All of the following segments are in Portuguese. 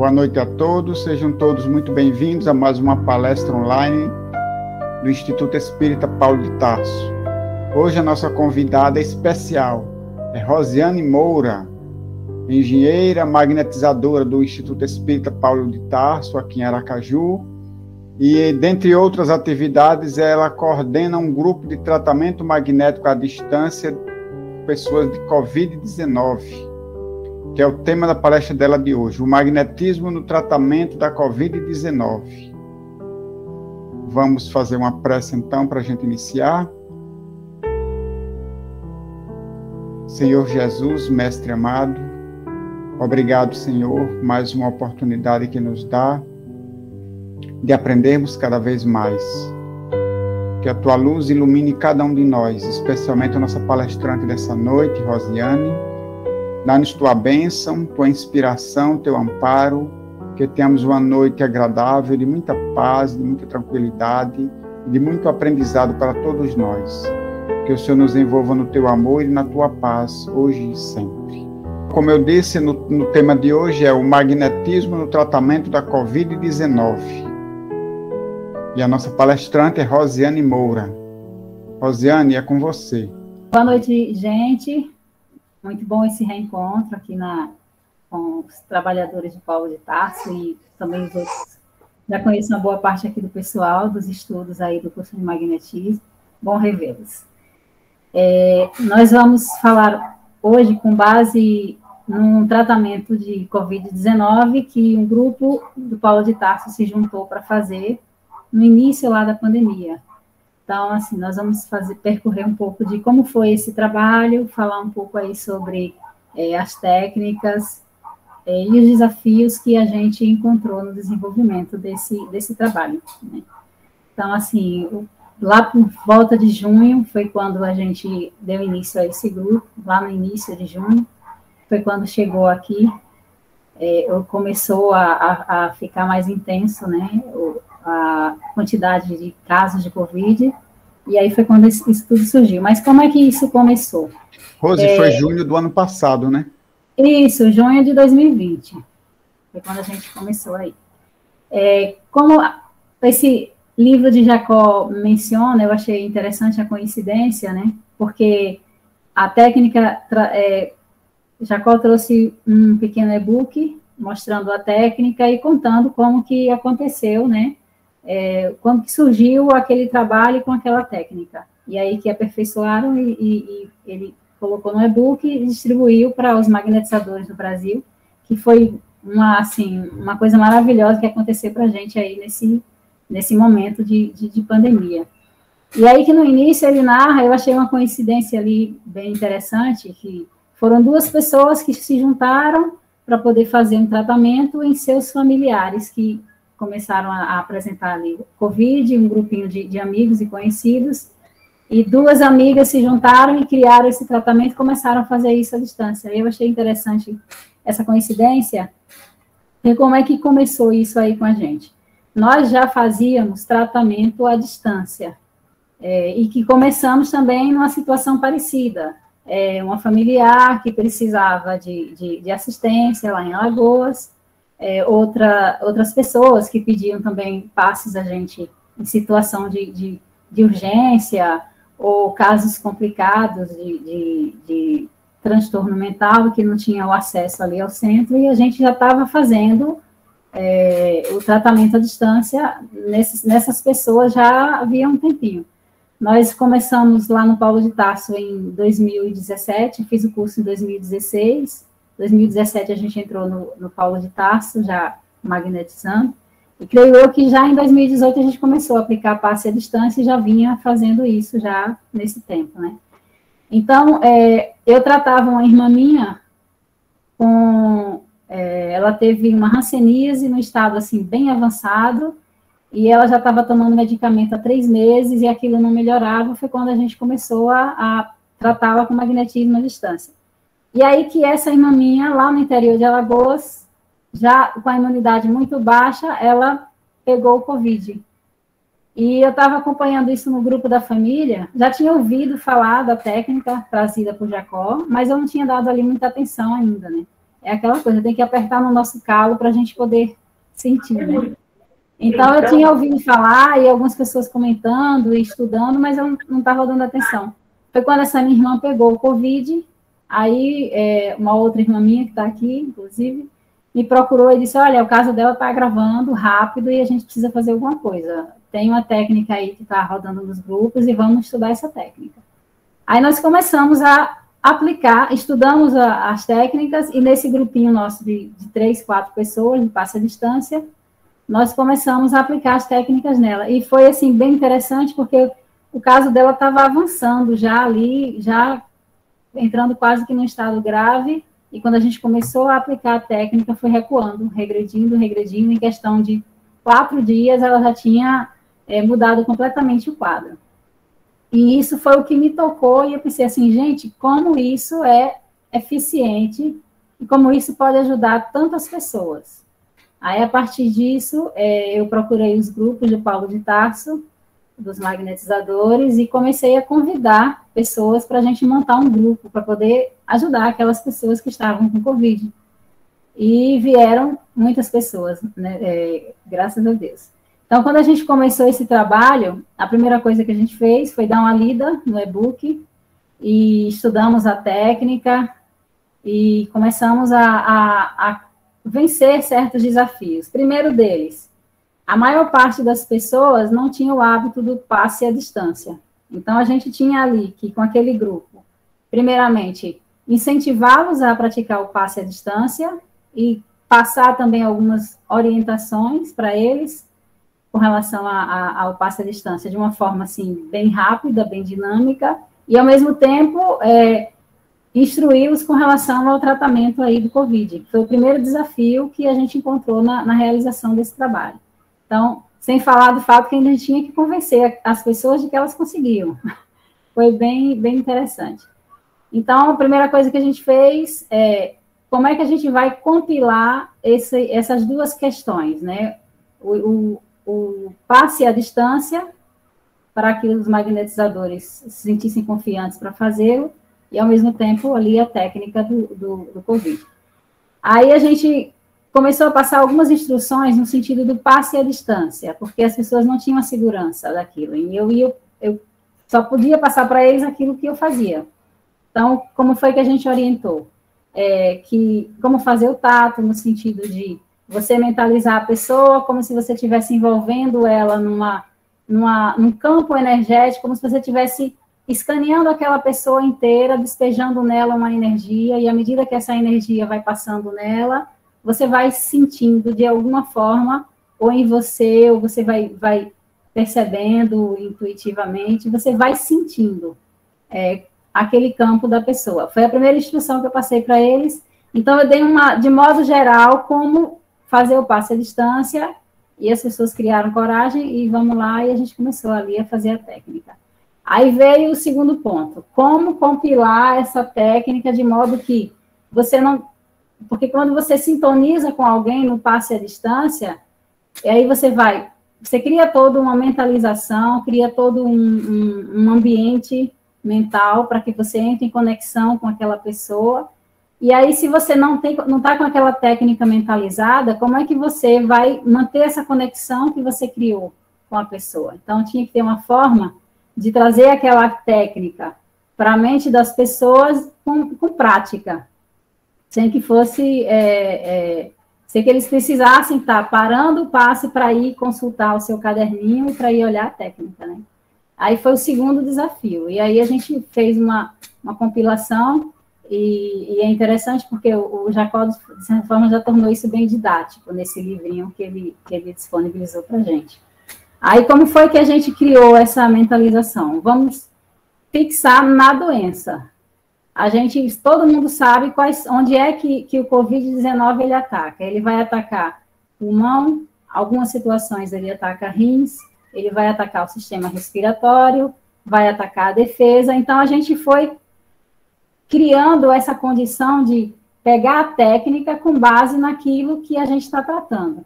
Boa noite a todos, sejam todos muito bem-vindos a mais uma palestra online do Instituto Espírita Paulo de Tarso. Hoje a nossa convidada especial é Rosiane Moura, engenheira magnetizadora do Instituto Espírita Paulo de Tarso, aqui em Aracaju, e, dentre outras atividades, ela coordena um grupo de tratamento magnético à distância de pessoas de Covid-19, que é o tema da palestra dela de hoje, o magnetismo no tratamento da Covid-19. Vamos fazer uma prece, então, para a gente iniciar. Senhor Jesus, Mestre amado, obrigado, Senhor, por mais uma oportunidade que nos dá de aprendermos cada vez mais. Que a Tua luz ilumine cada um de nós, especialmente a nossa palestrante dessa noite, Rosiane. Dá-nos Tua bênção, Tua inspiração, Teu amparo, que tenhamos uma noite agradável, de muita paz, de muita tranquilidade, de muito aprendizado para todos nós. Que o Senhor nos envolva no Teu amor e na Tua paz, hoje e sempre. Como eu disse, no tema de hoje é o magnetismo no tratamento da Covid-19. E a nossa palestrante é Rosiane Moura. Rosiane, é com você. Boa noite, gente. Muito bom esse reencontro aqui com os trabalhadores de Paulo de Tarso e também os outros. Já conheço uma boa parte aqui do pessoal, dos estudos aí do curso de magnetismo. Bom revê-los. Nós vamos falar hoje com base num tratamento de Covid-19 que um grupo do Paulo de Tarso se juntou para fazer no início lá da pandemia. Então, assim, nós vamos percorrer um pouco de como foi esse trabalho, falar um pouco aí sobre as técnicas e os desafios que a gente encontrou no desenvolvimento desse trabalho, né? Então, assim, lá por volta de junho foi quando a gente deu início a esse grupo, lá no início de junho, foi quando chegou aqui, começou a ficar mais intenso, né, a quantidade de casos de Covid, e aí foi quando isso tudo surgiu. Mas como é que isso começou? Rose, foi junho do ano passado, né? Isso, junho de 2020, foi quando a gente começou aí. Como esse livro de Jacó menciona, eu achei interessante a coincidência, né, porque a técnica, Jacó trouxe um pequeno e-book mostrando a técnica e contando como que aconteceu, né, como que surgiu aquele trabalho com aquela técnica. E aí que aperfeiçoaram e ele colocou no e-book e distribuiu para os magnetizadores do Brasil, que foi uma coisa maravilhosa que aconteceu para a gente aí nesse momento de pandemia. E aí que no início ele narra, eu achei uma coincidência ali bem interessante, que foram duas pessoas que se juntaram para poder fazer um tratamento em seus familiares, que começaram a apresentar ali Covid, um grupinho de amigos e conhecidos, e duas amigas se juntaram e criaram esse tratamento e começaram a fazer isso à distância. Eu achei interessante essa coincidência, e como é que começou isso aí com a gente. Nós já fazíamos tratamento à distância, e que começamos também numa situação parecida, uma familiar que precisava de assistência lá em Alagoas, outras pessoas que pediam também passes a gente em situação de urgência, ou casos complicados de transtorno mental, que não tinha o acesso ali ao centro, e a gente já estava fazendo o tratamento à distância nessas pessoas já havia um tempinho. Nós começamos lá no Paulo de Tarso em 2017, fiz o curso em 2016, 2017 a gente entrou no Paulo de Tarso, já magnetizando, e creio eu que já em 2018 a gente começou a aplicar passe à distância e já vinha fazendo isso já nesse tempo, né? Então, eu tratava uma irmã minha ela teve uma hanseníase no estado, assim, bem avançado, e ela já estava tomando medicamento há 3 meses, e aquilo não melhorava, foi quando a gente começou a tratá-la com magnetismo à distância. E aí que essa irmã minha, lá no interior de Alagoas, já com a imunidade muito baixa, ela pegou o Covid. E eu estava acompanhando isso no grupo da família, já tinha ouvido falar da técnica trazida por Jacó, mas eu não tinha dado ali muita atenção ainda, né? é aquela coisa, tem que apertar no nosso calo para a gente poder sentir, né? Então, eu tinha ouvido falar e algumas pessoas comentando e estudando, mas eu não estava dando atenção. Foi quando essa minha irmã pegou o Covid, aí uma outra irmã minha, que está aqui, inclusive, me procurou e disse, olha, o caso dela está agravando rápido e a gente precisa fazer alguma coisa. Tem uma técnica aí que está rodando nos grupos e vamos estudar essa técnica. Aí nós começamos a aplicar, estudamos as técnicas e nesse grupinho nosso de 3, 4 pessoas, de passe à distância, nós começamos a aplicar as técnicas nela. E foi, assim, bem interessante, porque o caso dela estava avançando já ali, já entrando quase que num estado grave, e quando a gente começou a aplicar a técnica, foi recuando, regredindo, em questão de 4 dias, ela já tinha mudado completamente o quadro. E isso foi o que me tocou, e eu pensei assim, gente, como isso é eficiente, e como isso pode ajudar tantas pessoas. Aí, a partir disso, eu procurei os grupos de Paulo de Tarso, dos magnetizadores, e comecei a convidar pessoas para a gente montar um grupo, para poder ajudar aquelas pessoas que estavam com Covid. E vieram muitas pessoas, né, graças a Deus. Então, quando a gente começou esse trabalho, a primeira coisa que a gente fez foi dar uma lida no e-book, e estudamos a técnica, e começamos a vencer certos desafios. Primeiro deles, a maior parte das pessoas não tinha o hábito do passe à distância. Então, a gente tinha ali que, com aquele grupo, primeiramente, incentivá-los a praticar o passe à distância e passar também algumas orientações para eles com relação ao passe à distância, de uma forma, assim, bem rápida, bem dinâmica, e, ao mesmo tempo, instruí-los com relação ao tratamento aí do Covid. Foi o primeiro desafio que a gente encontrou na realização desse trabalho. Então, sem falar do fato que a gente tinha que convencer as pessoas de que elas conseguiam. Foi bem interessante. Então, a primeira coisa que a gente fez como é que a gente vai compilar essas duas questões, né? O passe à distância, para que os magnetizadores se sentissem confiantes para fazê-lo, e, ao mesmo tempo, ali a técnica do Covid. Aí a gente começou a passar algumas instruções no sentido do passe à distância, porque as pessoas não tinham a segurança daquilo, e eu só podia passar para eles aquilo que eu fazia. Então, como foi que a gente orientou? Como fazer o tato, no sentido de você mentalizar a pessoa como se você estivesse envolvendo ela num campo energético, como se você estivesse escaneando aquela pessoa inteira, despejando nela uma energia, e à medida que essa energia vai passando nela, você vai sentindo de alguma forma, ou em você, ou você vai percebendo intuitivamente, você vai sentindo aquele campo da pessoa. Foi a primeira instrução que eu passei para eles. Então, eu dei de modo geral, como fazer o passe à distância, e as pessoas criaram coragem, e vamos lá, e a gente começou ali a fazer a técnica. Aí veio o segundo ponto, como compilar essa técnica de modo que você não... Porque quando você sintoniza com alguém no passe à distância, aí você cria toda uma mentalização, cria todo um ambiente mental para que você entre em conexão com aquela pessoa. E aí, se você não está com aquela técnica mentalizada, como é que você vai manter essa conexão que você criou com a pessoa? Então, tinha que ter uma forma de trazer aquela técnica para a mente das pessoas com prática, sem que fosse, sem que eles precisassem estar parando o passe para ir consultar o seu caderninho e para ir olhar a técnica, né? Aí foi o segundo desafio, e aí a gente fez uma compilação, e é interessante porque o Jacó, de certa forma, já tornou isso bem didático nesse livrinho que ele disponibilizou para a gente. Aí, como foi que a gente criou essa mentalização? Vamos fixar na doença. Todo mundo sabe onde é que o Covid-19 ele ataca. Ele vai atacar pulmão, algumas situações ele ataca rins, ele vai atacar o sistema respiratório, vai atacar a defesa. Então, a gente foi criando essa condição de pegar a técnica com base naquilo que a gente está tratando.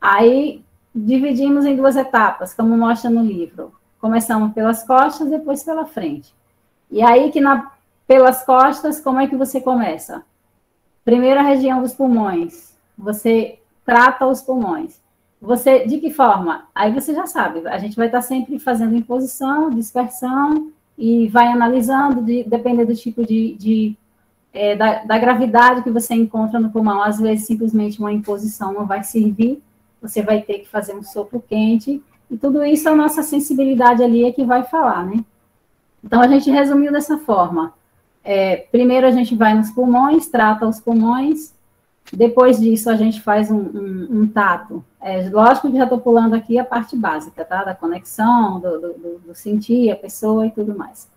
Aí, dividimos em 2 etapas, como mostra no livro. Começamos pelas costas, depois pela frente. E aí, pelas costas, como é que você começa? primeiro a região dos pulmões, você trata os pulmões. Você, de que forma? Aí você já sabe, a gente vai estar sempre fazendo imposição, dispersão, e vai analisando, dependendo do tipo da gravidade que você encontra no pulmão. Às vezes, simplesmente uma imposição não vai servir, você vai ter que fazer um sopro quente, e tudo isso a nossa sensibilidade ali é que vai falar, né? Então, a gente resumiu dessa forma. Primeiro, a gente vai nos pulmões, trata os pulmões. Depois disso, a gente faz um tato. Lógico que já estou pulando aqui a parte básica, tá? Da conexão, do sentir a pessoa e tudo mais.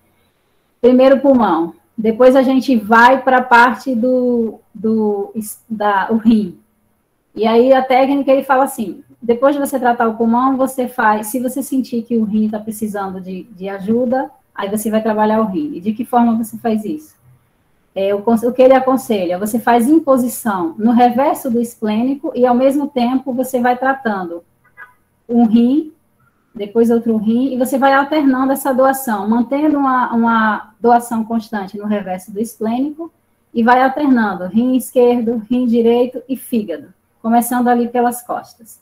Primeiro pulmão. Depois a gente vai para a parte do rim. E aí a técnica, ele fala assim, depois de você tratar o pulmão, você faz, se você sentir que o rim está precisando de ajuda, aí você vai trabalhar o rim. E de que forma você faz isso? O que ele aconselha, você faz imposição no reverso do esplênico e, ao mesmo tempo, você vai tratando um rim, depois outro rim, e você vai alternando essa doação, mantendo uma doação constante no reverso do esplênico e vai alternando rim esquerdo, rim direito e fígado, começando ali pelas costas.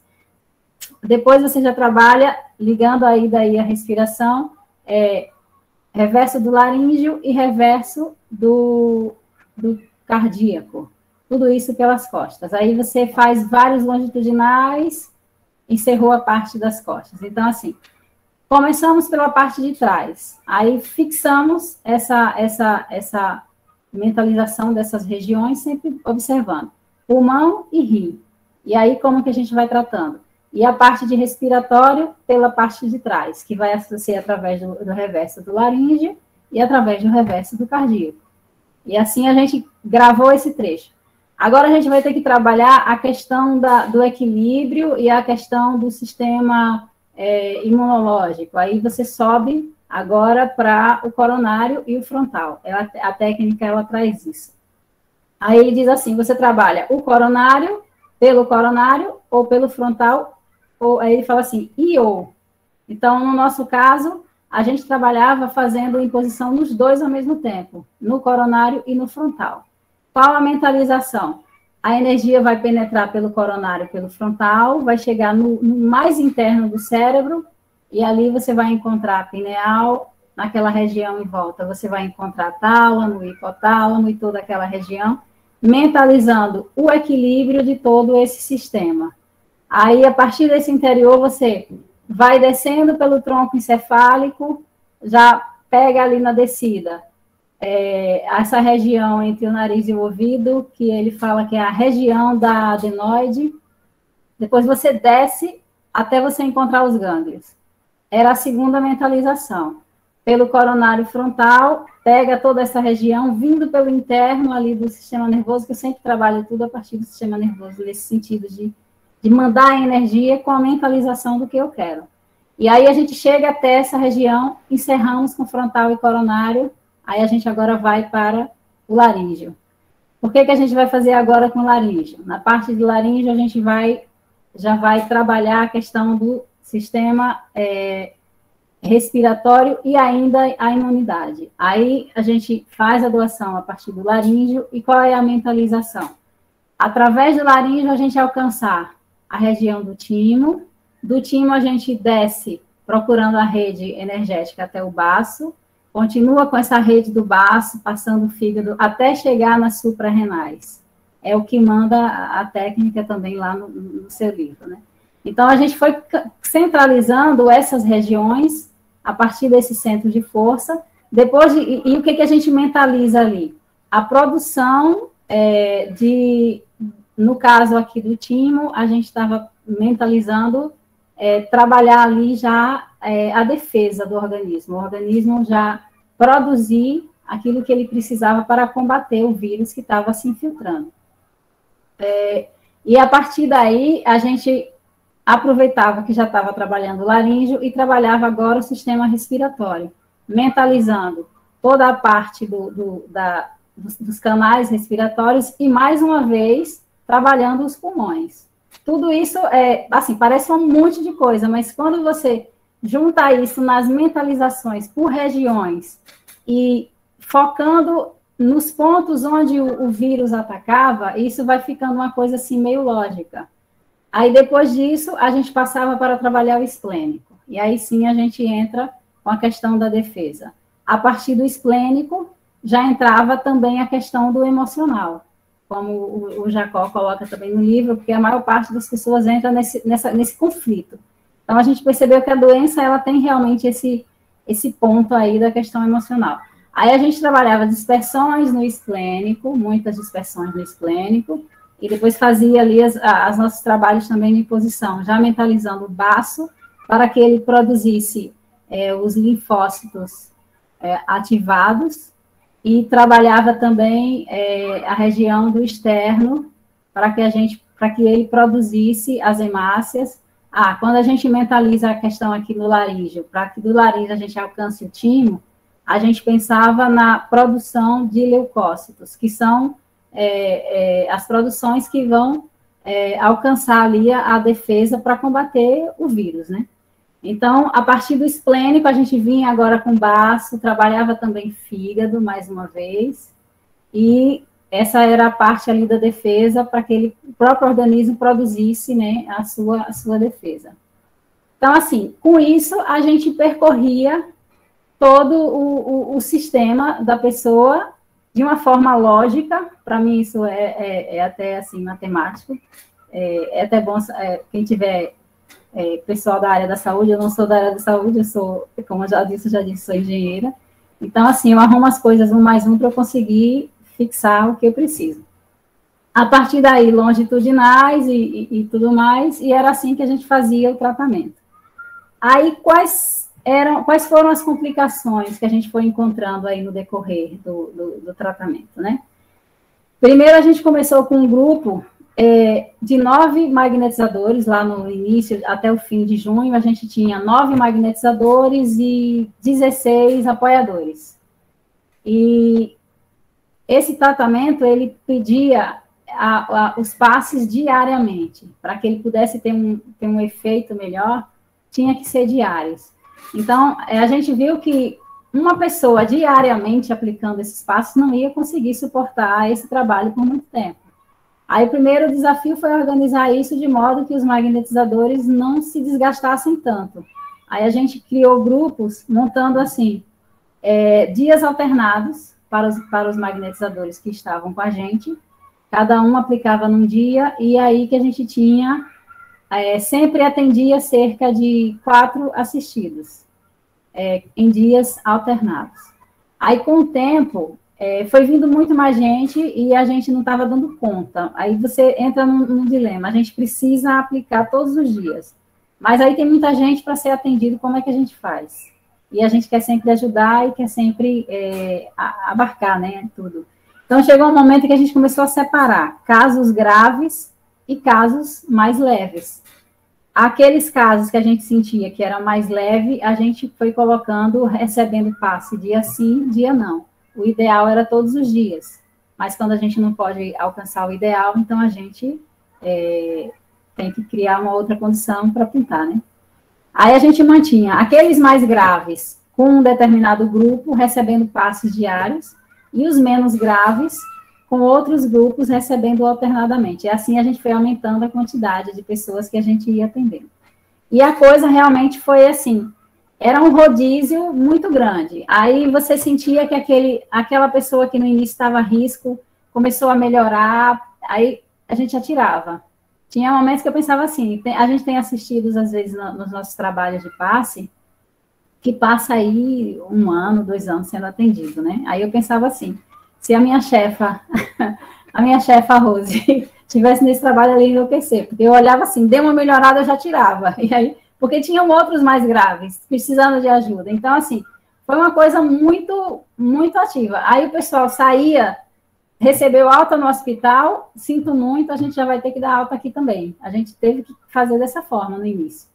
Depois você já trabalha ligando aí daí a respiração, reverso do laríngeo e reverso do cardíaco. Tudo isso pelas costas. Aí você faz vários longitudinais, encerrou a parte das costas. Então, assim, começamos pela parte de trás. Aí fixamos essa mentalização dessas regiões, sempre observando pulmão e rim. E aí, como que a gente vai tratando? E a parte de respiratório pela parte de trás, que vai ser através do reverso do laríngeo e através do reverso do cardíaco. E assim a gente gravou esse trecho. Agora a gente vai ter que trabalhar a questão do equilíbrio e a questão do sistema imunológico. Aí você sobe agora para o coronário e o frontal. A técnica, ela traz isso. Aí ele diz assim, você trabalha o coronário, pelo coronário ou pelo frontal, aí ele fala assim, ou. Então, no nosso caso, a gente trabalhava fazendo imposição nos dois ao mesmo tempo, no coronário e no frontal. Qual a mentalização? A energia vai penetrar pelo coronário e pelo frontal, vai chegar no mais interno do cérebro, e ali você vai encontrar pineal, naquela região em volta, você vai encontrar tálamo, hipotálamo e toda aquela região, mentalizando o equilíbrio de todo esse sistema. Aí, a partir desse interior, você vai descendo pelo tronco encefálico, já pega ali na descida essa região entre o nariz e o ouvido, que ele fala que é a região da adenoide. Depois você desce até você encontrar os gânglios. Era a segunda mentalização. Pelo coronário frontal, pega toda essa região, vindo pelo interno ali do sistema nervoso, que eu sempre trabalho tudo a partir do sistema nervoso, nesse sentido de mandar a energia com a mentalização do que eu quero. E aí a gente chega até essa região, encerramos com frontal e coronário, aí a gente agora vai para o laríngeo. Por que a gente vai fazer agora com o laríngeo? Na parte de laríngeo, a gente já vai trabalhar a questão do sistema respiratório e ainda a imunidade. Aí a gente faz a doação a partir do laríngeo, e qual é a mentalização? Através do laríngeo, a gente alcançar a região do timo a gente desce procurando a rede energética até o baço, continua com essa rede do baço, passando o fígado, até chegar nas suprarrenais. É o que manda a técnica também lá no seu livro, né? Então, a gente foi centralizando essas regiões a partir desse centro de força. Depois e o que a gente mentaliza ali? A produção no caso aqui do timo, a gente estava mentalizando trabalhar ali já a defesa do organismo. O organismo já produzir aquilo que ele precisava para combater o vírus que estava se infiltrando. E a partir daí, a gente aproveitava que já estava trabalhando o laríngeo e trabalhava agora o sistema respiratório, mentalizando toda a parte dos canais respiratórios e, mais uma vez, trabalhando os pulmões. Tudo isso, assim, parece um monte de coisa, mas quando você junta isso nas mentalizações por regiões e focando nos pontos onde o vírus atacava, isso vai ficando uma coisa assim meio lógica. Aí, depois disso, a gente passava para trabalhar o esplênico. E aí, sim, a gente entra com a questão da defesa. A partir do esplênico, já entrava também a questão do emocional, como o Jacó coloca também no livro, porque a maior parte das pessoas entra nesse conflito. Então, a gente percebeu que a doença, ela tem realmente esse ponto aí da questão emocional. Aí, a gente trabalhava dispersões no esplênico, muitas dispersões no esplênico, e depois fazia ali os nossos trabalhos também de posição, já mentalizando o baço, para que ele produzisse os linfócitos ativados, e trabalhava também a região do externo, para que ele produzisse as hemácias. Quando a gente mentaliza a questão aqui no laríngeo, para que do laríngeo a gente alcance o timo, a gente pensava na produção de leucócitos, que são as produções que vão alcançar ali a defesa para combater o vírus, né? Então, a partir do esplênico, a gente vinha agora com baço, trabalhava também fígado, mais uma vez, e essa era a parte ali da defesa para que o próprio organismo produzisse, né, a sua defesa. Então, assim, com isso, a gente percorria todo o sistema da pessoa de uma forma lógica. Para mim, isso é até, assim, matemático. É até bom, quem tiver pessoal da área da saúde, eu não sou da área da saúde, eu sou, como eu já disse, sou engenheira. Então, assim, eu arrumo as coisas 1 mais 1 para eu conseguir fixar o que eu preciso. A partir daí, longitudinais e tudo mais, e era assim que a gente fazia o tratamento. Aí, quais foram as complicações que a gente foi encontrando aí no decorrer do tratamento, né? Primeiro, a gente começou com um grupo de 9 magnetizadores, lá no início, até o fim de junho, a gente tinha 9 magnetizadores e 16 apoiadores. E esse tratamento, ele pedia os passes diariamente, para que ele pudesse ter um efeito melhor, tinha que ser diários. Então, a gente viu que uma pessoa diariamente aplicando esses passos não ia conseguir suportar esse trabalho por muito tempo. Aí, o primeiro desafio foi organizar isso de modo que os magnetizadores não se desgastassem tanto. Aí, a gente criou grupos, montando, assim, dias alternados para os magnetizadores que estavam com a gente. Cada um aplicava num dia, e aí que a gente tinha, sempre atendia cerca de 4 assistidos, em dias alternados. Aí, com o tempo, foi vindo muito mais gente e a gente não estava dando conta. Aí você entra num dilema, a gente precisa aplicar todos os dias, mas aí tem muita gente para ser atendido, como é que a gente faz? E a gente quer sempre ajudar e quer sempre abarcar, né, tudo. Então, chegou um momento que a gente começou a separar casos graves e casos mais leves. Aqueles casos que a gente sentia que era mais leve, a gente foi colocando, recebendo passe dia sim, dia não. O ideal era todos os dias, mas quando a gente não pode alcançar o ideal, então a gente tem que criar uma outra condição para pintar, né? Aí a gente mantinha aqueles mais graves com um determinado grupo, recebendo passes diários, e os menos graves com outros grupos recebendo alternadamente. E assim a gente foi aumentando a quantidade de pessoas que a gente ia atendendo. E a coisa realmente foi assim, era um rodízio muito grande. Aí você sentia que aquela pessoa que no início estava a risco começou a melhorar, aí a gente atirava. Tinha momentos que eu pensava assim, a gente tem assistido, às vezes, nos nossos trabalhos de passe, que passa aí 1 ano, 2 anos sendo atendido, né? Aí eu pensava assim, se a minha chefa, Rose, tivesse nesse trabalho ali, eu enlouquecer, porque eu olhava assim, deu uma melhorada, eu já tirava, e aí, porque tinham outros mais graves, precisando de ajuda. Então, assim, foi uma coisa muito, muito ativa. Aí o pessoal saía, recebeu alta no hospital, sinto muito, a gente já vai ter que dar alta aqui também. A gente teve que fazer dessa forma no início.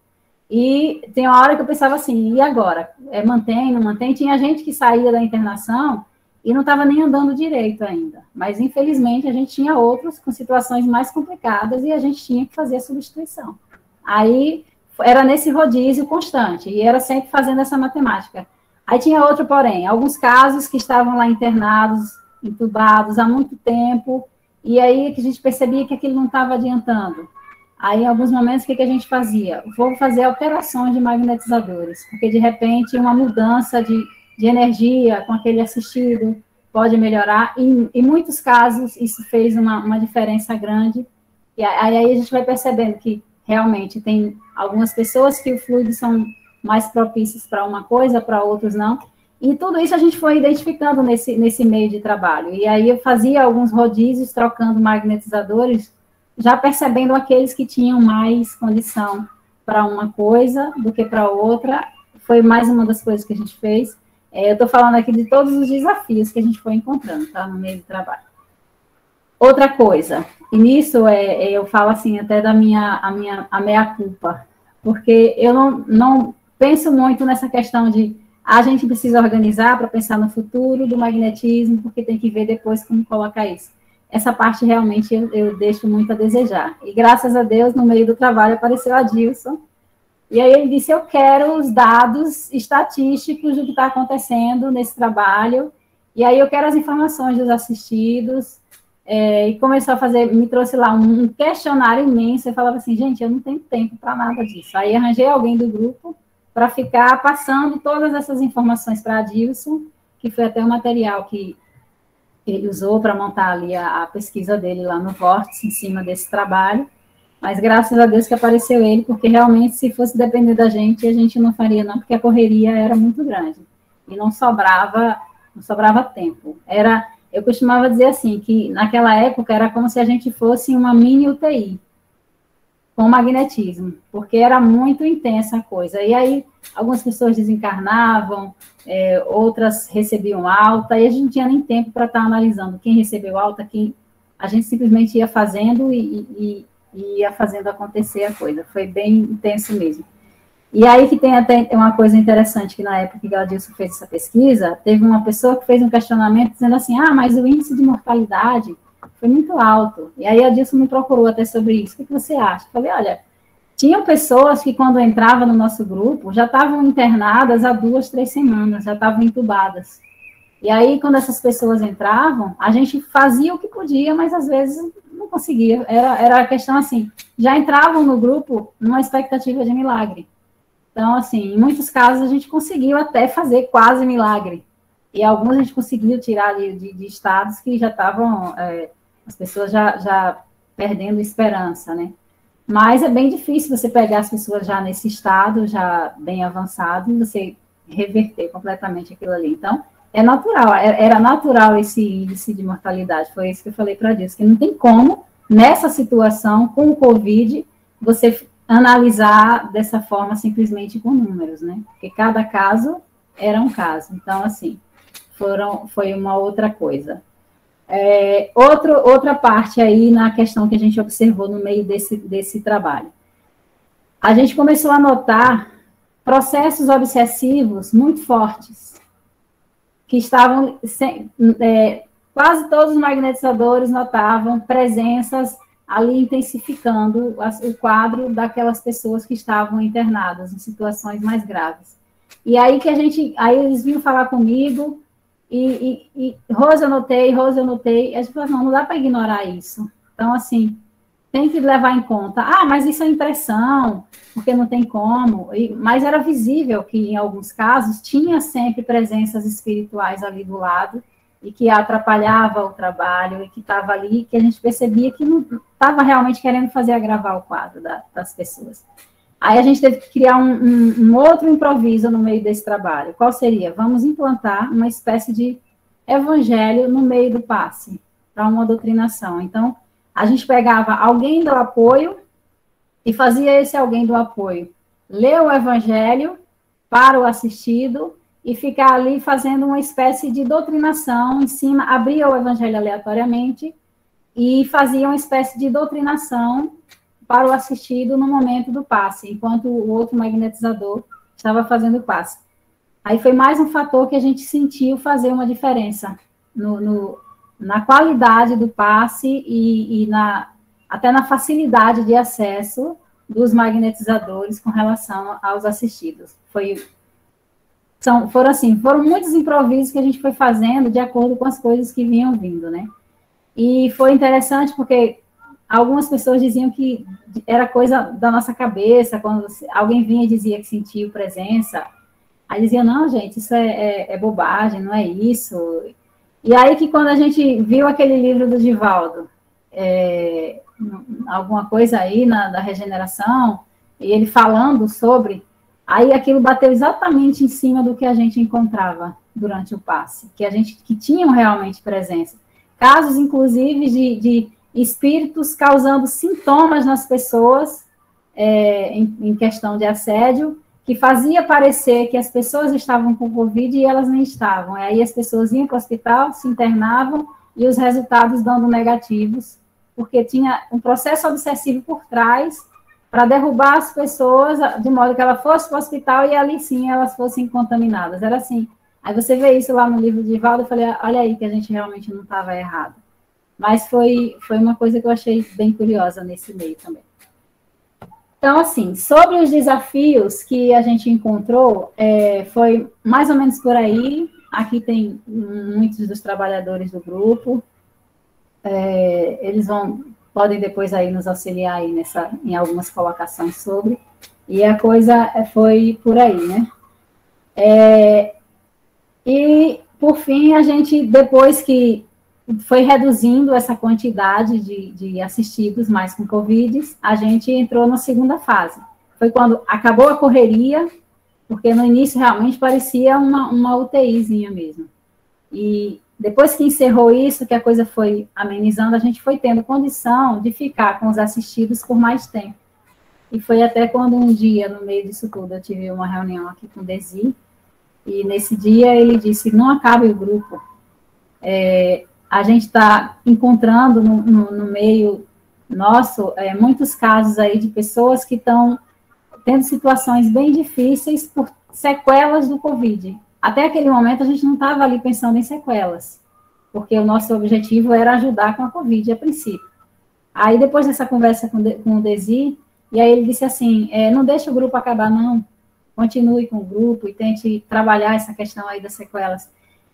E tem uma hora que eu pensava assim, e agora? Mantém, não mantém? Tinha gente que saía da internação e não estava nem andando direito ainda. Mas, infelizmente, a gente tinha outros com situações mais complicadas e a gente tinha que fazer a substituição. Aí, era nesse rodízio constante, e era sempre fazendo essa matemática. Aí tinha outro, porém, alguns casos que estavam lá internados entubados há muito tempo, e aí que a gente percebia que aquilo não estava adiantando. Aí, em alguns momentos, o que a gente fazia? Vou fazer alterações de magnetizadores, porque, de repente, uma mudança de energia com aquele assistido pode melhorar, e em muitos casos isso fez uma diferença grande, e aí a gente vai percebendo que, realmente, tem algumas pessoas que o fluido são mais propícios para uma coisa, para outros não, e tudo isso a gente foi identificando nesse meio de trabalho, e aí eu fazia alguns rodízios, trocando magnetizadores, já percebendo aqueles que tinham mais condição para uma coisa do que para outra, foi mais uma das coisas que a gente fez. Eu estou falando aqui de todos os desafios que a gente foi encontrando, tá, no meio do trabalho. Outra coisa, e nisso eu falo assim até da a meia-culpa, porque eu não penso muito nessa questão de a gente precisa organizar para pensar no futuro do magnetismo, porque tem que ver depois como colocar isso. Essa parte realmente eu deixo muito a desejar. E graças a Deus, no meio do trabalho, apareceu a Adilson. E aí ele disse, eu quero os dados estatísticos do que está acontecendo nesse trabalho. E aí eu quero as informações dos assistidos. E começou a fazer, me trouxe lá um questionário imenso. Eu falava assim, gente, eu não tenho tempo para nada disso. Aí arranjei alguém do grupo para ficar passando todas essas informações para a Adilson, que foi até o material que ele usou para montar ali a pesquisa dele lá no Vórtice, em cima desse trabalho, mas graças a Deus que apareceu ele, porque realmente, se fosse depender da gente, a gente não faria não, porque a correria era muito grande, e não sobrava tempo. Eu costumava dizer assim, que naquela época era como se a gente fosse uma mini UTI, com magnetismo, porque era muito intensa a coisa. E aí, algumas pessoas desencarnavam, outras recebiam alta, e a gente não tinha nem tempo para estar analisando quem recebeu alta, a gente simplesmente ia fazendo e ia fazendo acontecer a coisa. Foi bem intenso mesmo. E aí que tem até uma coisa interessante, que na época que o Gladilson fez essa pesquisa, teve uma pessoa que fez um questionamento dizendo assim, mas o índice de mortalidade foi muito alto. E aí a Adilson me procurou até sobre isso. O que você acha? Eu falei, olha, tinham pessoas que quando entravam no nosso grupo já estavam internadas há 2, 3 semanas, já estavam entubadas. E aí, quando essas pessoas entravam, a gente fazia o que podia, mas às vezes não conseguia. Era a questão assim, já entravam no grupo numa expectativa de milagre. Então, assim, em muitos casos a gente conseguiu até fazer quase milagre. E alguns a gente conseguiu tirar de estados que já estavam, as pessoas já perdendo esperança, né? Mas é bem difícil você pegar as pessoas já nesse estado, já bem avançado, e você reverter completamente aquilo ali. Então, é natural, era natural esse índice de mortalidade. Foi isso que eu falei para Deus, que não tem como, nessa situação, com o Covid, você analisar dessa forma, simplesmente com números, né? Porque cada caso era um caso. Então, assim, foi uma outra coisa. Outra parte aí na questão que a gente observou no meio desse trabalho. A gente começou a notar processos obsessivos muito fortes, que estavam, quase todos os magnetizadores notavam presenças ali intensificando o quadro daquelas pessoas que estavam internadas em situações mais graves. E aí aí eles vinham falar comigo, Rose, eu notei, e a gente falou, não dá para ignorar isso. Então, assim, tem que levar em conta, mas isso é impressão, porque não tem como, mas era visível que, em alguns casos, tinha sempre presenças espirituais ali do lado, e que atrapalhava o trabalho, e que estava ali, que a gente percebia que não estava realmente querendo fazer agravar o quadro das pessoas. Aí a gente teve que criar um outro improviso no meio desse trabalho. Qual seria? Vamos implantar uma espécie de evangelho no meio do passe, para uma doutrinação. Então, a gente pegava alguém do apoio e fazia esse alguém do apoio ler o evangelho para o assistido e ficar ali fazendo uma espécie de doutrinação em cima, abria o evangelho aleatoriamente e fazia uma espécie de doutrinação para o assistido no momento do passe, enquanto o outro magnetizador estava fazendo o passe. Aí foi mais um fator que a gente sentiu fazer uma diferença na qualidade do passe e até na facilidade de acesso dos magnetizadores com relação aos assistidos. foram muitos improvisos que a gente foi fazendo de acordo com as coisas que vinham vindo, né? E foi interessante porque algumas pessoas diziam que era coisa da nossa cabeça, quando alguém vinha e dizia que sentia presença, aí dizia, não, gente, isso é bobagem, não é isso. E aí que quando a gente viu aquele livro do Divaldo, alguma coisa aí da regeneração, e ele falando sobre, aí aquilo bateu exatamente em cima do que a gente encontrava durante o passe, que tinham realmente presença. Casos, inclusive, de espíritos causando sintomas nas pessoas, em questão de assédio, que fazia parecer que as pessoas estavam com Covid e elas nem estavam. Aí as pessoas iam para o hospital, se internavam, e os resultados dando negativos, porque tinha um processo obsessivo por trás, para derrubar as pessoas, de modo que ela fosse para o hospital e ali sim elas fossem contaminadas. Era assim. Aí você vê isso lá no livro de Divaldo, eu falei, olha aí que a gente realmente não estava errado. Mas foi uma coisa que eu achei bem curiosa nesse meio também. Então, assim, sobre os desafios que a gente encontrou, foi mais ou menos por aí. Aqui tem muitos dos trabalhadores do grupo. Eles podem depois aí nos auxiliar aí em algumas colocações sobre. E a coisa foi por aí, né? E, por fim, a gente, depois que foi reduzindo essa quantidade de assistidos mais com Covid, a gente entrou na segunda fase. Foi quando acabou a correria, porque no início realmente parecia uma UTIzinha mesmo. E depois que encerrou isso, que a coisa foi amenizando, a gente foi tendo condição de ficar com os assistidos por mais tempo. E foi até quando um dia, no meio disso tudo, eu tive uma reunião aqui com o Desi, e nesse dia ele disse, não acabe o grupo. A gente está encontrando no meio nosso muitos casos aí de pessoas que estão tendo situações bem difíceis por sequelas do Covid. Até aquele momento a gente não estava ali pensando em sequelas, porque o nosso objetivo era ajudar com a Covid a princípio. Aí depois dessa conversa com o Desi, e aí ele disse assim, não deixe o grupo acabar não, continue com o grupo e tente trabalhar essa questão aí das sequelas.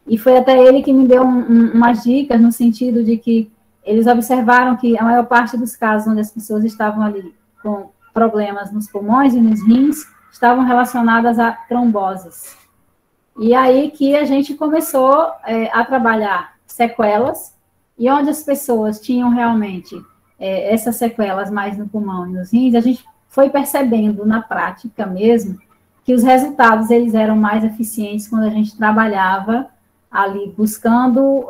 E foi até ele que me deu umas dicas no sentido de que eles observaram que a maior parte dos casos onde as pessoas estavam ali com problemas nos pulmões e nos rins estavam relacionadas a tromboses. E aí que a gente começou a trabalhar sequelas, e onde as pessoas tinham realmente essas sequelas mais no pulmão e nos rins, a gente foi percebendo na prática mesmo que os resultados eles eram mais eficientes quando a gente trabalhava ali buscando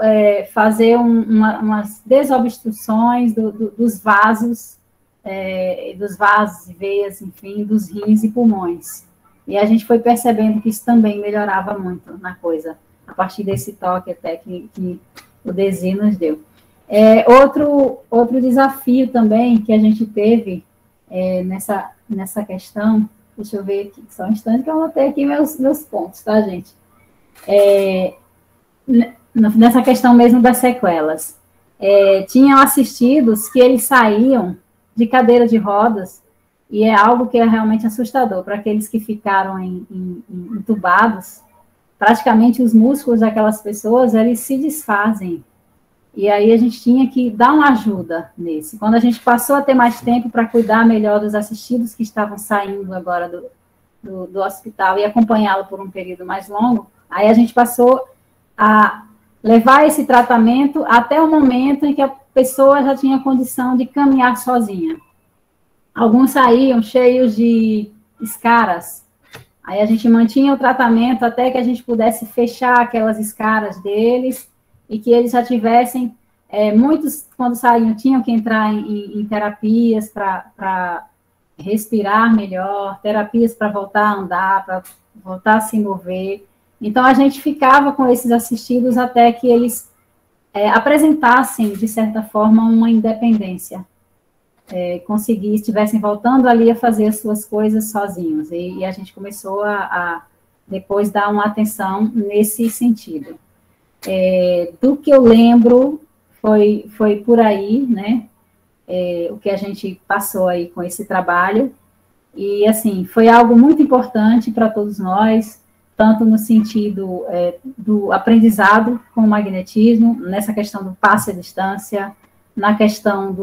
fazer umas desobstruções dos vasos e veias, enfim, dos rins e pulmões. E a gente foi percebendo que isso também melhorava muito na coisa, a partir desse toque até que o Desi nos deu. Outro desafio também que a gente teve nessa questão, deixa eu ver aqui, só um instante que eu anotei aqui meus pontos, tá, gente? Nessa questão mesmo das sequelas. Tinham assistidos que eles saíam de cadeira de rodas, e é algo que é realmente assustador para aqueles que ficaram entubados. Praticamente os músculos daquelas pessoas, eles se desfazem. E aí a gente tinha que dar uma ajuda nesse. Quando a gente passou a ter mais tempo para cuidar melhor dos assistidos que estavam saindo agora do hospital e acompanhá-lo por um período mais longo, aí a gente passou a levar esse tratamento até o momento em que a pessoa já tinha condição de caminhar sozinha. Alguns saíam cheios de escaras, aí a gente mantinha o tratamento até que a gente pudesse fechar aquelas escaras deles e que eles já tivessem, muitos quando saíam tinham que entrar em terapias para respirar melhor, terapias para voltar a andar, para voltar a se mover. Então, a gente ficava com esses assistidos até que eles apresentassem, de certa forma, uma independência. Estivessem voltando ali a fazer as suas coisas sozinhos. E a gente começou a depois dar uma atenção nesse sentido. Do que eu lembro, foi por aí, né? O que a gente passou aí com esse trabalho. E, assim, foi algo muito importante para todos nós. tanto no sentido do aprendizado com o magnetismo, nessa questão do passe à distância, na questão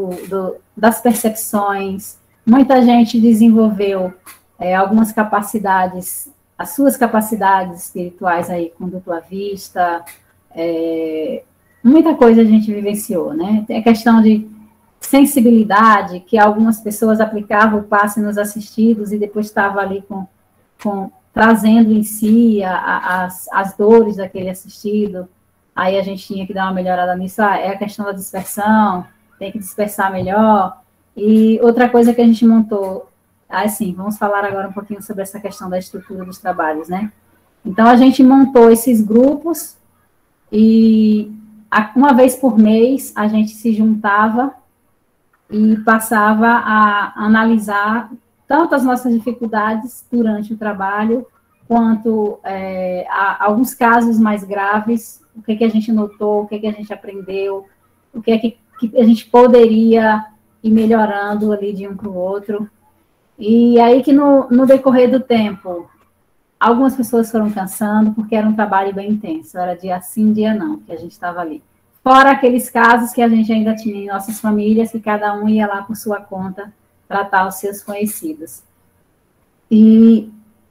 das percepções. Muita gente desenvolveu algumas capacidades, as suas capacidades espirituais aí com dupla vista, muita coisa a gente vivenciou, né? Tem a questão de sensibilidade, que algumas pessoas aplicavam o passe nos assistidos e depois estava ali trazendo em si as dores daquele assistido. Aí a gente tinha que dar uma melhorada nisso. É a questão da dispersão, tem que dispersar melhor. E outra coisa que a gente montou, assim, vamos falar agora um pouquinho sobre essa questão da estrutura dos trabalhos, né? Então, a gente montou esses grupos e uma vez por mês a gente se juntava e passava a analisar tanto as nossas dificuldades durante o trabalho, quanto alguns casos mais graves, o que a gente notou, o que a gente aprendeu, o que a gente poderia ir melhorando ali de um para o outro. E aí que no decorrer do tempo, algumas pessoas foram cansando, porque era um trabalho bem intenso, era dia sim, dia não, que a gente estava ali. Fora aqueles casos que a gente ainda tinha em nossas famílias, que cada um ia lá por sua conta tratar os seus conhecidos. E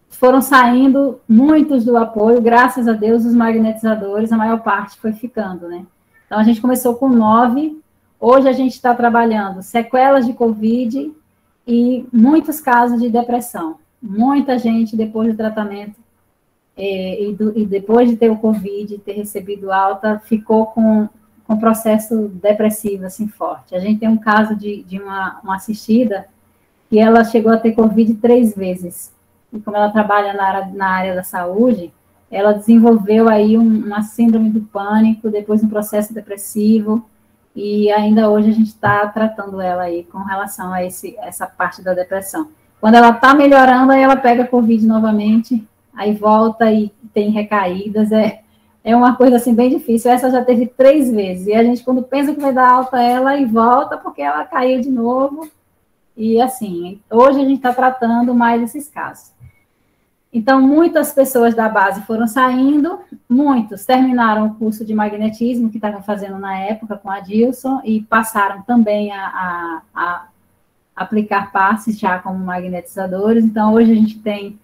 foram saindo muitos do apoio, graças a Deus, os magnetizadores, a maior parte foi ficando, né? Então, a gente começou com 9, hoje a gente está trabalhando sequelas de Covid e muitos casos de depressão. Muita gente, depois do tratamento, e depois de ter o Covid, ter recebido alta, ficou com processo depressivo, assim, forte. A gente tem um caso de uma assistida que ela chegou a ter Covid 3 vezes. E como ela trabalha na área da saúde, ela desenvolveu aí uma síndrome do pânico, depois um processo depressivo, e ainda hoje a gente está tratando ela aí com relação a essa parte da depressão. Quando ela está melhorando, aí ela pega Covid novamente, aí volta e tem recaídas, é uma coisa assim bem difícil. Essa já teve 3 vezes, e a gente quando pensa que vai dar alta ela, e volta porque ela caiu de novo, e assim, hoje a gente está tratando mais esses casos. Então, muitas pessoas da base foram saindo, muitos terminaram o curso de magnetismo que estavam fazendo na época com a Dilson e passaram também a aplicar passes já como magnetizadores. Então, hoje a gente tem,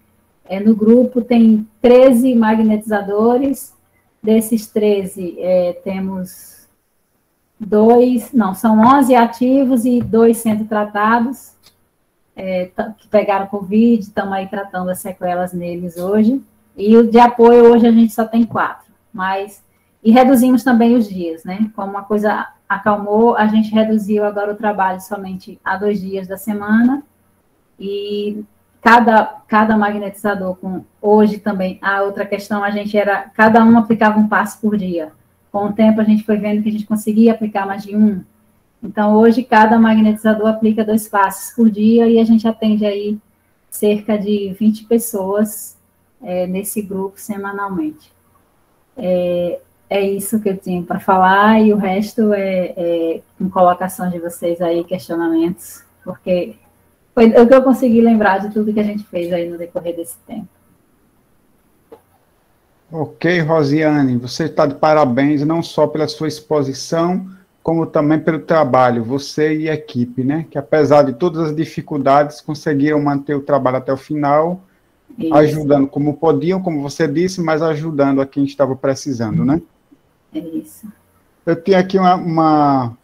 no grupo, tem 13 magnetizadores. Desses 13, temos são 11 ativos e 2 sendo tratados. Que pegaram Covid, estamos aí tratando as sequelas neles hoje, e o de apoio hoje a gente só tem 4, e reduzimos também os dias, né, como uma coisa acalmou, a gente reduziu agora o trabalho somente a 2 dias da semana, e cada magnetizador, hoje também, a outra questão, cada um aplicava um passe por dia, com o tempo a gente foi vendo que a gente conseguia aplicar mais de um. Então, hoje, cada magnetizador aplica 2 passes por dia e a gente atende aí cerca de 20 pessoas nesse grupo semanalmente. É isso que eu tinha para falar e o resto com colocação de vocês aí, questionamentos, porque foi o que eu consegui lembrar de tudo que a gente fez aí no decorrer desse tempo. Ok, Rosiane, você está de parabéns, não só pela sua exposição, como também pelo trabalho, você e a equipe, né? Que apesar de todas as dificuldades, conseguiram manter o trabalho até o final, isso, ajudando como podiam, como você disse, mas ajudando a quem estava precisando, né? É isso. Eu tenho aqui uma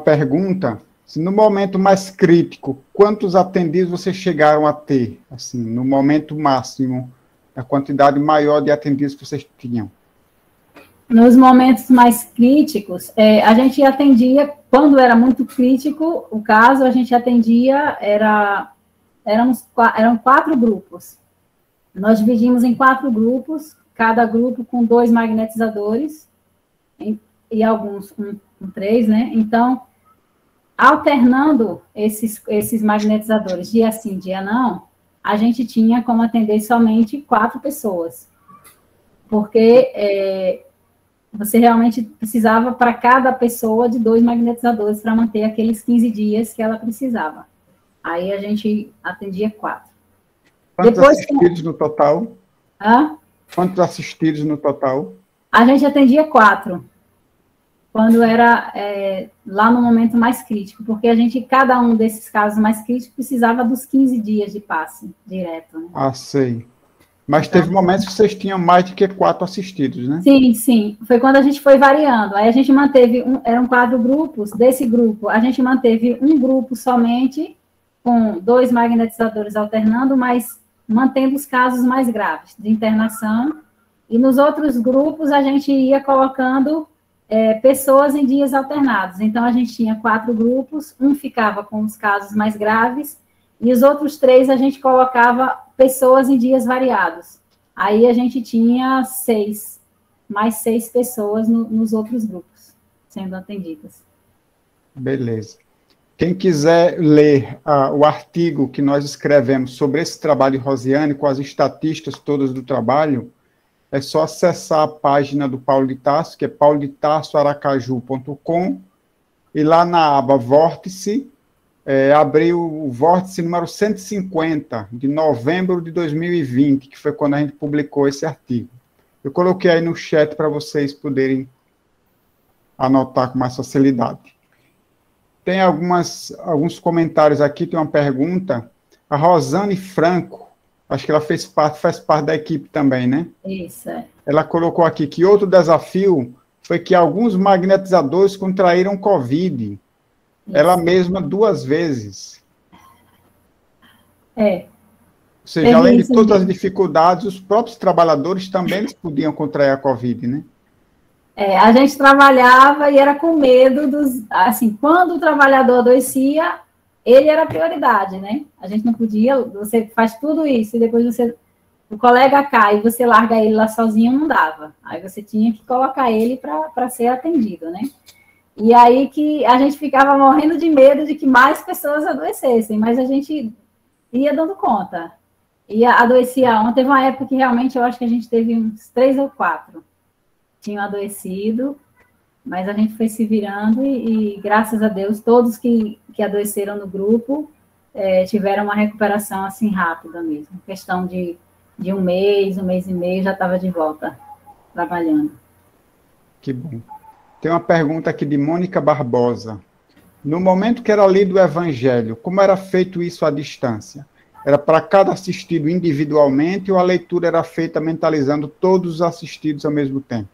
pergunta. No momento mais crítico, quantos atendidos vocês chegaram a ter? Assim, no momento máximo, a quantidade maior de atendidos que vocês tinham? Nos momentos mais críticos, a gente atendia, quando era muito crítico o caso, a gente atendia, eram 4 grupos. Nós dividimos em 4 grupos, cada grupo com 2 magnetizadores, e alguns com 3, né? Então, alternando esses magnetizadores, dia sim, dia não, a gente tinha como atender somente 4 pessoas. Porque você realmente precisava, para cada pessoa, de 2 magnetizadores para manter aqueles 15 dias que ela precisava. Aí a gente atendia 4. Quantos Depois, assistidos no total? hã? Quantos assistidos no total? A gente atendia 4, quando era lá no momento mais crítico, porque cada um desses casos mais críticos precisava dos 15 dias de passe direto, né? Ah, sei. Mas Então, teve momentos que vocês tinham mais de que 4 assistidos, né? sim, sim. Foi quando a gente foi variando. Aí a gente manteve, eram 4 grupos. Desse grupo, a gente manteve um grupo somente, com 2 magnetizadores alternando, mas mantendo os casos mais graves de internação. E nos outros grupos, a gente ia colocando pessoas em dias alternados. Então, a gente tinha 4 grupos, um ficava com os casos mais graves, e os outros 3 a gente colocava pessoas em dias variados. Aí a gente tinha 6, mais 6 pessoas nos outros grupos sendo atendidas. Beleza. Quem quiser ler o artigo que nós escrevemos sobre esse trabalho de Rosiane, com as estatísticas todas do trabalho, é só acessar a página do Paulo de Tarso, que é paulodetarsoaracaju.com, e lá na aba Vórtice, abrir o vórtice número 150, de novembro de 2020, que foi quando a gente publicou esse artigo. Eu coloquei aí no chat para vocês poderem anotar com mais facilidade. Tem alguns comentários aqui, tem uma pergunta. A Rosane Franco, acho que ela faz parte da equipe também, né? Isso, Ela colocou aqui que outro desafio foi que alguns magnetizadores contraíram Covid. Isso. Ela mesma 2 vezes. Ou seja, além de todas as dificuldades, os próprios trabalhadores também podiam contrair a Covid, né? A gente trabalhava e era com medo assim, quando o trabalhador adoecia, ele era a prioridade, né? A gente não podia, você faz tudo isso e depois o colega cai e você larga ele lá sozinho, não dava. Aí você tinha que colocar ele para ser atendido, né? E aí que a gente ficava morrendo de medo de que mais pessoas adoecessem, mas a gente ia dando conta. E adoecia ontem, teve uma época que realmente eu acho que a gente teve uns 3 ou 4 tinham adoecido, mas a gente foi se virando e graças a Deus, todos que adoeceram no grupo tiveram uma recuperação assim rápida mesmo. Questão de um mês e meio, já estava de volta trabalhando. Que bom. Tem uma pergunta aqui de Mônica Barbosa. No momento que era lido o Evangelho, como era feito isso à distância? Era para cada assistido individualmente ou a leitura era feita mentalizando todos os assistidos ao mesmo tempo?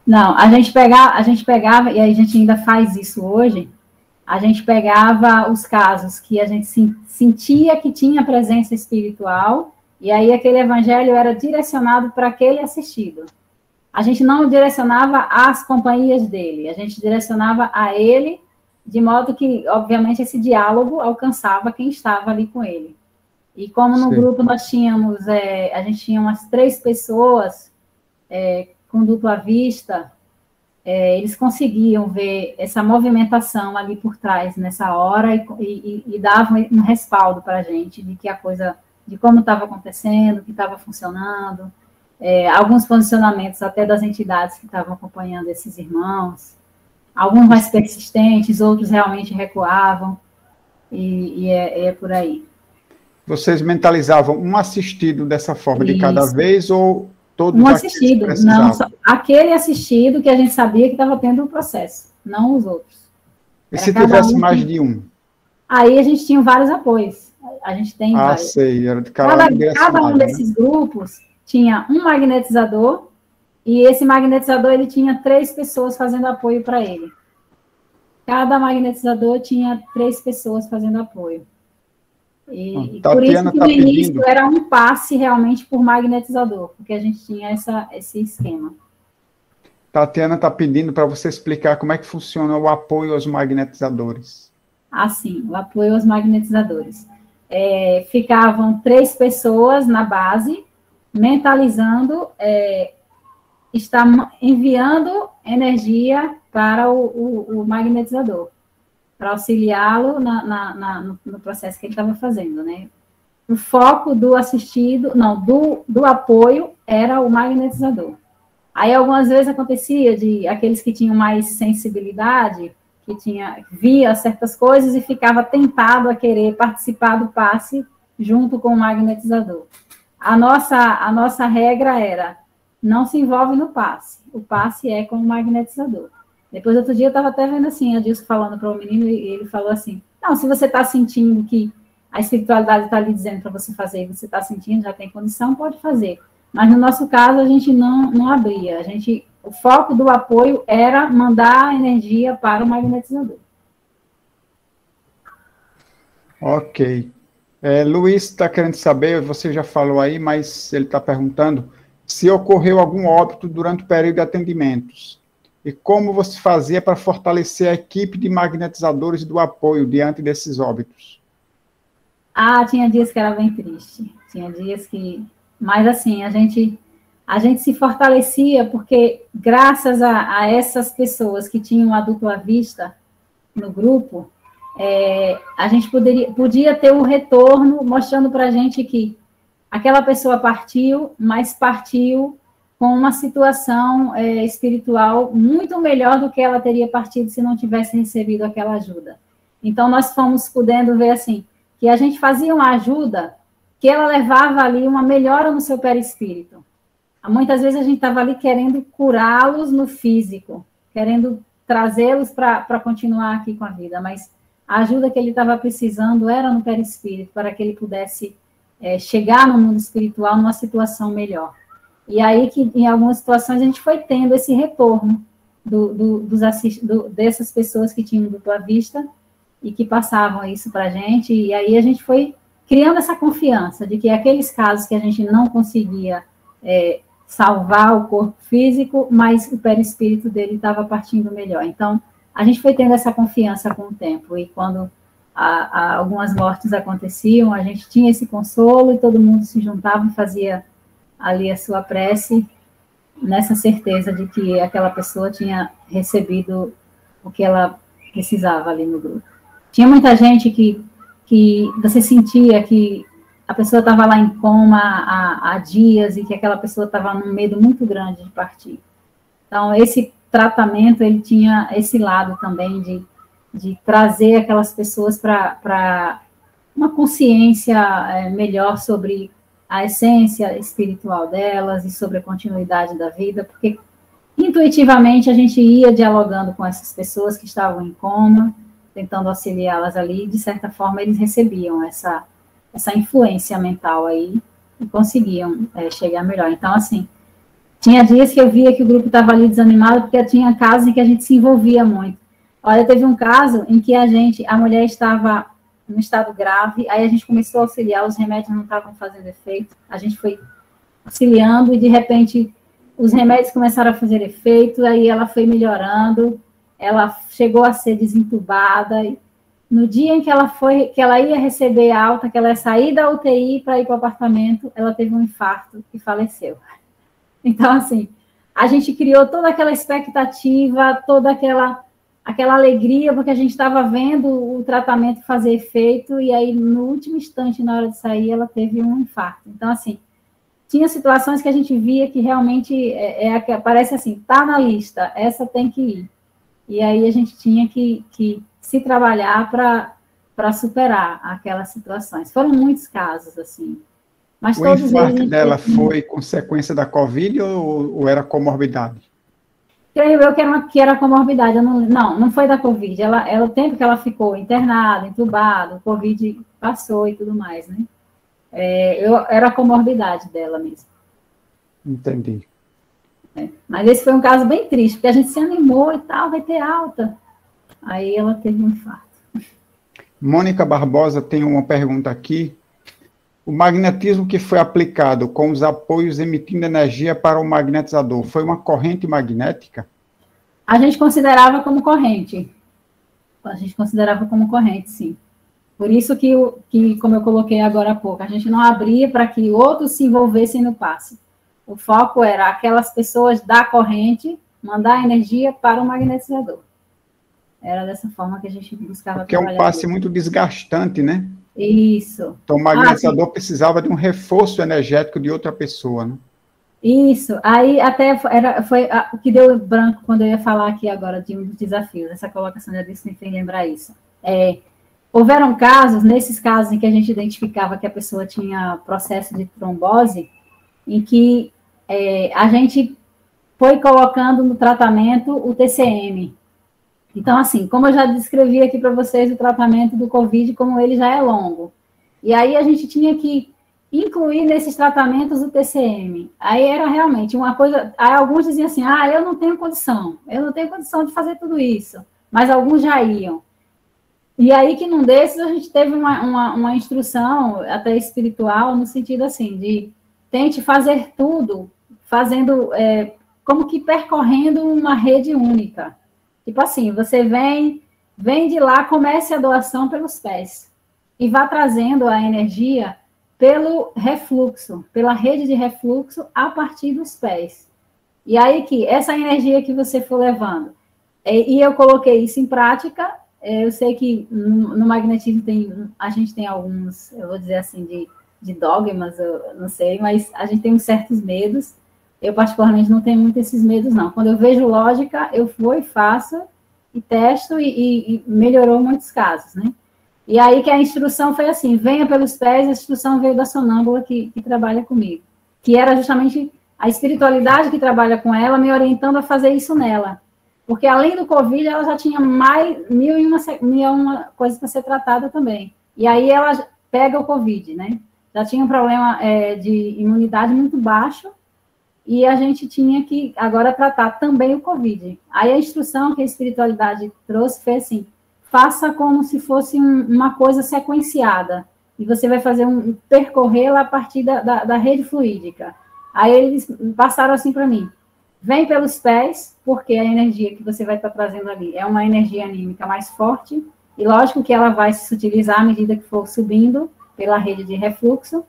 Não, a gente pegava, e a gente ainda faz isso hoje, a gente pegava os casos que a gente sentia que tinha presença espiritual, e aí aquele evangelho era direcionado para aquele assistido. A gente não direcionava às companhias dele, a gente direcionava a ele, de modo que, obviamente, esse diálogo alcançava quem estava ali com ele. E como no grupo nós tínhamos, a gente tinha umas 3 pessoas com dupla vista, eles conseguiam ver essa movimentação ali por trás nessa hora e davam um respaldo para a gente de que a coisa, de como estava acontecendo, que estava funcionando, alguns posicionamentos até das entidades que estavam acompanhando esses irmãos, alguns mais persistentes, outros realmente recuavam, e é por aí. Vocês mentalizavam um assistido dessa forma de cada vez ou todos um assistido? Não, só aquele assistido que a gente sabia que estava tendo um processo, não os outros. E se tivesse mais de um? Aí a gente tinha vários apoios. A gente tem vários. Sei. Era de cada um desses grupos tinha um magnetizador e esse magnetizador ele tinha 3 pessoas fazendo apoio para ele. Cada magnetizador tinha 3 pessoas fazendo apoio. E por isso que no início era um passe realmente por magnetizador, porque a gente tinha esse esquema. Tatiana está pedindo para você explicar como é que funciona o apoio aos magnetizadores. Sim, o apoio aos magnetizadores. Ficavam 3 pessoas na base, mentalizando, está enviando energia para o magnetizador, para auxiliá-lo no processo que ele estava fazendo, né? O foco do assistido, não, do apoio era o magnetizador. Aí, algumas vezes acontecia de aqueles que tinham mais sensibilidade, via certas coisas e ficava tentado a querer participar do passe junto com o magnetizador. A nossa regra era, não se envolve no passe. O passe é com o magnetizador. Depois, outro dia, eu estava até vendo assim, a Dilson falando para o menino, e ele falou assim, não, se você está sentindo que a espiritualidade está lhe dizendo para você fazer, e você está sentindo, já tem condição, pode fazer. Mas, no nosso caso, a gente não abria. O foco do apoio era mandar a energia para o magnetizador. Ok. Luiz está querendo saber, você já falou aí, mas ele está perguntando se ocorreu algum óbito durante o período de atendimentos e como você fazia para fortalecer a equipe de magnetizadores do apoio diante desses óbitos. Tinha dias que era bem triste, tinha dias que... Mas, assim, a gente se fortalecia porque, graças a essas pessoas que tinham a dupla vista no grupo, a gente podia ter um retorno mostrando para a gente que aquela pessoa partiu, mas partiu com uma situação espiritual muito melhor do que ela teria partido se não tivesse recebido aquela ajuda. Então, nós fomos podendo ver, assim, que a gente fazia uma ajuda que ela levava ali uma melhora no seu perispírito. Muitas vezes a gente estava ali querendo curá-los no físico, querendo trazê-los para continuar aqui com a vida, mas a ajuda que ele estava precisando era no perispírito, para que ele pudesse chegar no mundo espiritual numa situação melhor. E aí que, em algumas situações, a gente foi tendo esse retorno dessas pessoas que tinham dupla vista e que passavam isso para a gente, e aí a gente foi criando essa confiança de que aqueles casos que a gente não conseguia salvar o corpo físico, mas o perispírito dele estava partindo melhor. Então, a gente foi tendo essa confiança com o tempo, e quando algumas mortes aconteciam, a gente tinha esse consolo, e todo mundo se juntava e fazia ali a sua prece, nessa certeza de que aquela pessoa tinha recebido o que ela precisava ali no grupo. Tinha muita gente que você sentia que a pessoa estava lá em coma há dias, e que aquela pessoa estava num medo muito grande de partir. Então, esse tratamento, ele tinha esse lado também de trazer aquelas pessoas para uma consciência melhor sobre a essência espiritual delas e sobre a continuidade da vida, porque intuitivamente a gente ia dialogando com essas pessoas que estavam em coma, tentando auxiliá-las ali, e de certa forma eles recebiam essa influência mental aí e conseguiam chegar melhor. Então, assim, tinha dias que eu via que o grupo estava ali desanimado, porque tinha casos em que a gente se envolvia muito. Olha, teve um caso em que a mulher estava no estado grave, aí a gente começou a auxiliar, os remédios não estavam fazendo efeito, a gente foi auxiliando, e de repente os remédios começaram a fazer efeito, aí ela foi melhorando, ela chegou a ser desentubada, e no dia em que ela ia receber a alta, que ela ia sair da UTI para ir para o apartamento, ela teve um infarto e faleceu. Então, assim, a gente criou toda aquela expectativa, toda aquela alegria, porque a gente estava vendo o tratamento fazer efeito, e aí, no último instante, na hora de sair, ela teve um infarto. Então, assim, tinha situações que a gente via que realmente parece assim, tá na lista, essa tem que ir. E aí a gente tinha que se trabalhar para superar aquelas situações. Foram muitos casos, assim. Mas o infarto dela foi consequência da Covid ou era comorbidade? Creio eu que era comorbidade. Não foi da Covid. O tempo que ela ficou internada, entubada, o Covid passou e tudo mais, né? Era a comorbidade dela mesmo. Entendi. Mas esse foi um caso bem triste, porque a gente se animou e tal, vai ter alta. Aí ela teve um infarto. Mônica Barbosa tem uma pergunta aqui. O magnetismo que foi aplicado com os apoios emitindo energia para o magnetizador foi uma corrente magnética? A gente considerava como corrente. A gente considerava como corrente, sim. Por isso que como eu coloquei agora há pouco, a gente não abria para que outros se envolvessem no passe. O foco era aquelas pessoas da corrente mandar energia para o magnetizador. Era dessa forma que a gente buscava porque trabalhar. Porque é um passe muito desgastante, né? Isso. Então, o magnetizador precisava de um reforço energético de outra pessoa, né? Isso. Aí, até foi o que deu branco quando eu ia falar aqui agora de um dos desafios. Essa colocação já disse, me fez lembrar isso. houveram casos, nesses casos em que a gente identificava que a pessoa tinha processo de trombose, em que a gente foi colocando no tratamento o TCM. Então, assim, como eu já descrevi aqui para vocês o tratamento do COVID, como ele já é longo. E aí a gente tinha que incluir nesses tratamentos o TCM. Aí era realmente uma coisa... Aí alguns diziam assim, eu não tenho condição de fazer tudo isso. Mas alguns já iam. E aí que num desses a gente teve uma instrução até espiritual, no sentido assim, de tente fazer tudo, fazendo, como que percorrendo uma rede única. Tipo assim, você vem de lá, comece a doação pelos pés e vá trazendo a energia pelo refluxo, pela rede de refluxo a partir dos pés. E aí que essa energia que você for levando, e eu coloquei isso em prática, eu sei que no magnetismo a gente tem alguns, eu vou dizer assim, de dogmas, eu não sei, mas a gente tem uns certos medos. Eu, particularmente, não tenho muito esses medos, não. Quando eu vejo lógica, eu vou e faço, e testo, e melhorou muitos casos, né? E aí que a instrução foi assim, venha pelos pés, a instrução veio da sonâmbula que trabalha comigo, que era justamente a espiritualidade que trabalha com ela, me orientando a fazer isso nela. Porque, além do Covid, ela já tinha mais mil e uma coisas para ser tratada também. E aí ela pega o Covid, né? Já tinha um problema de imunidade muito baixo, e a gente tinha que agora tratar também o Covid. Aí a instrução que a espiritualidade trouxe foi assim, faça como se fosse uma coisa sequenciada, e você vai fazer percorrer lá a partir da rede fluídica. Aí eles passaram assim para mim, vem pelos pés, porque a energia que você vai estar trazendo ali é uma energia anímica mais forte, e lógico que ela vai se utilizar à medida que for subindo pela rede de refluxo,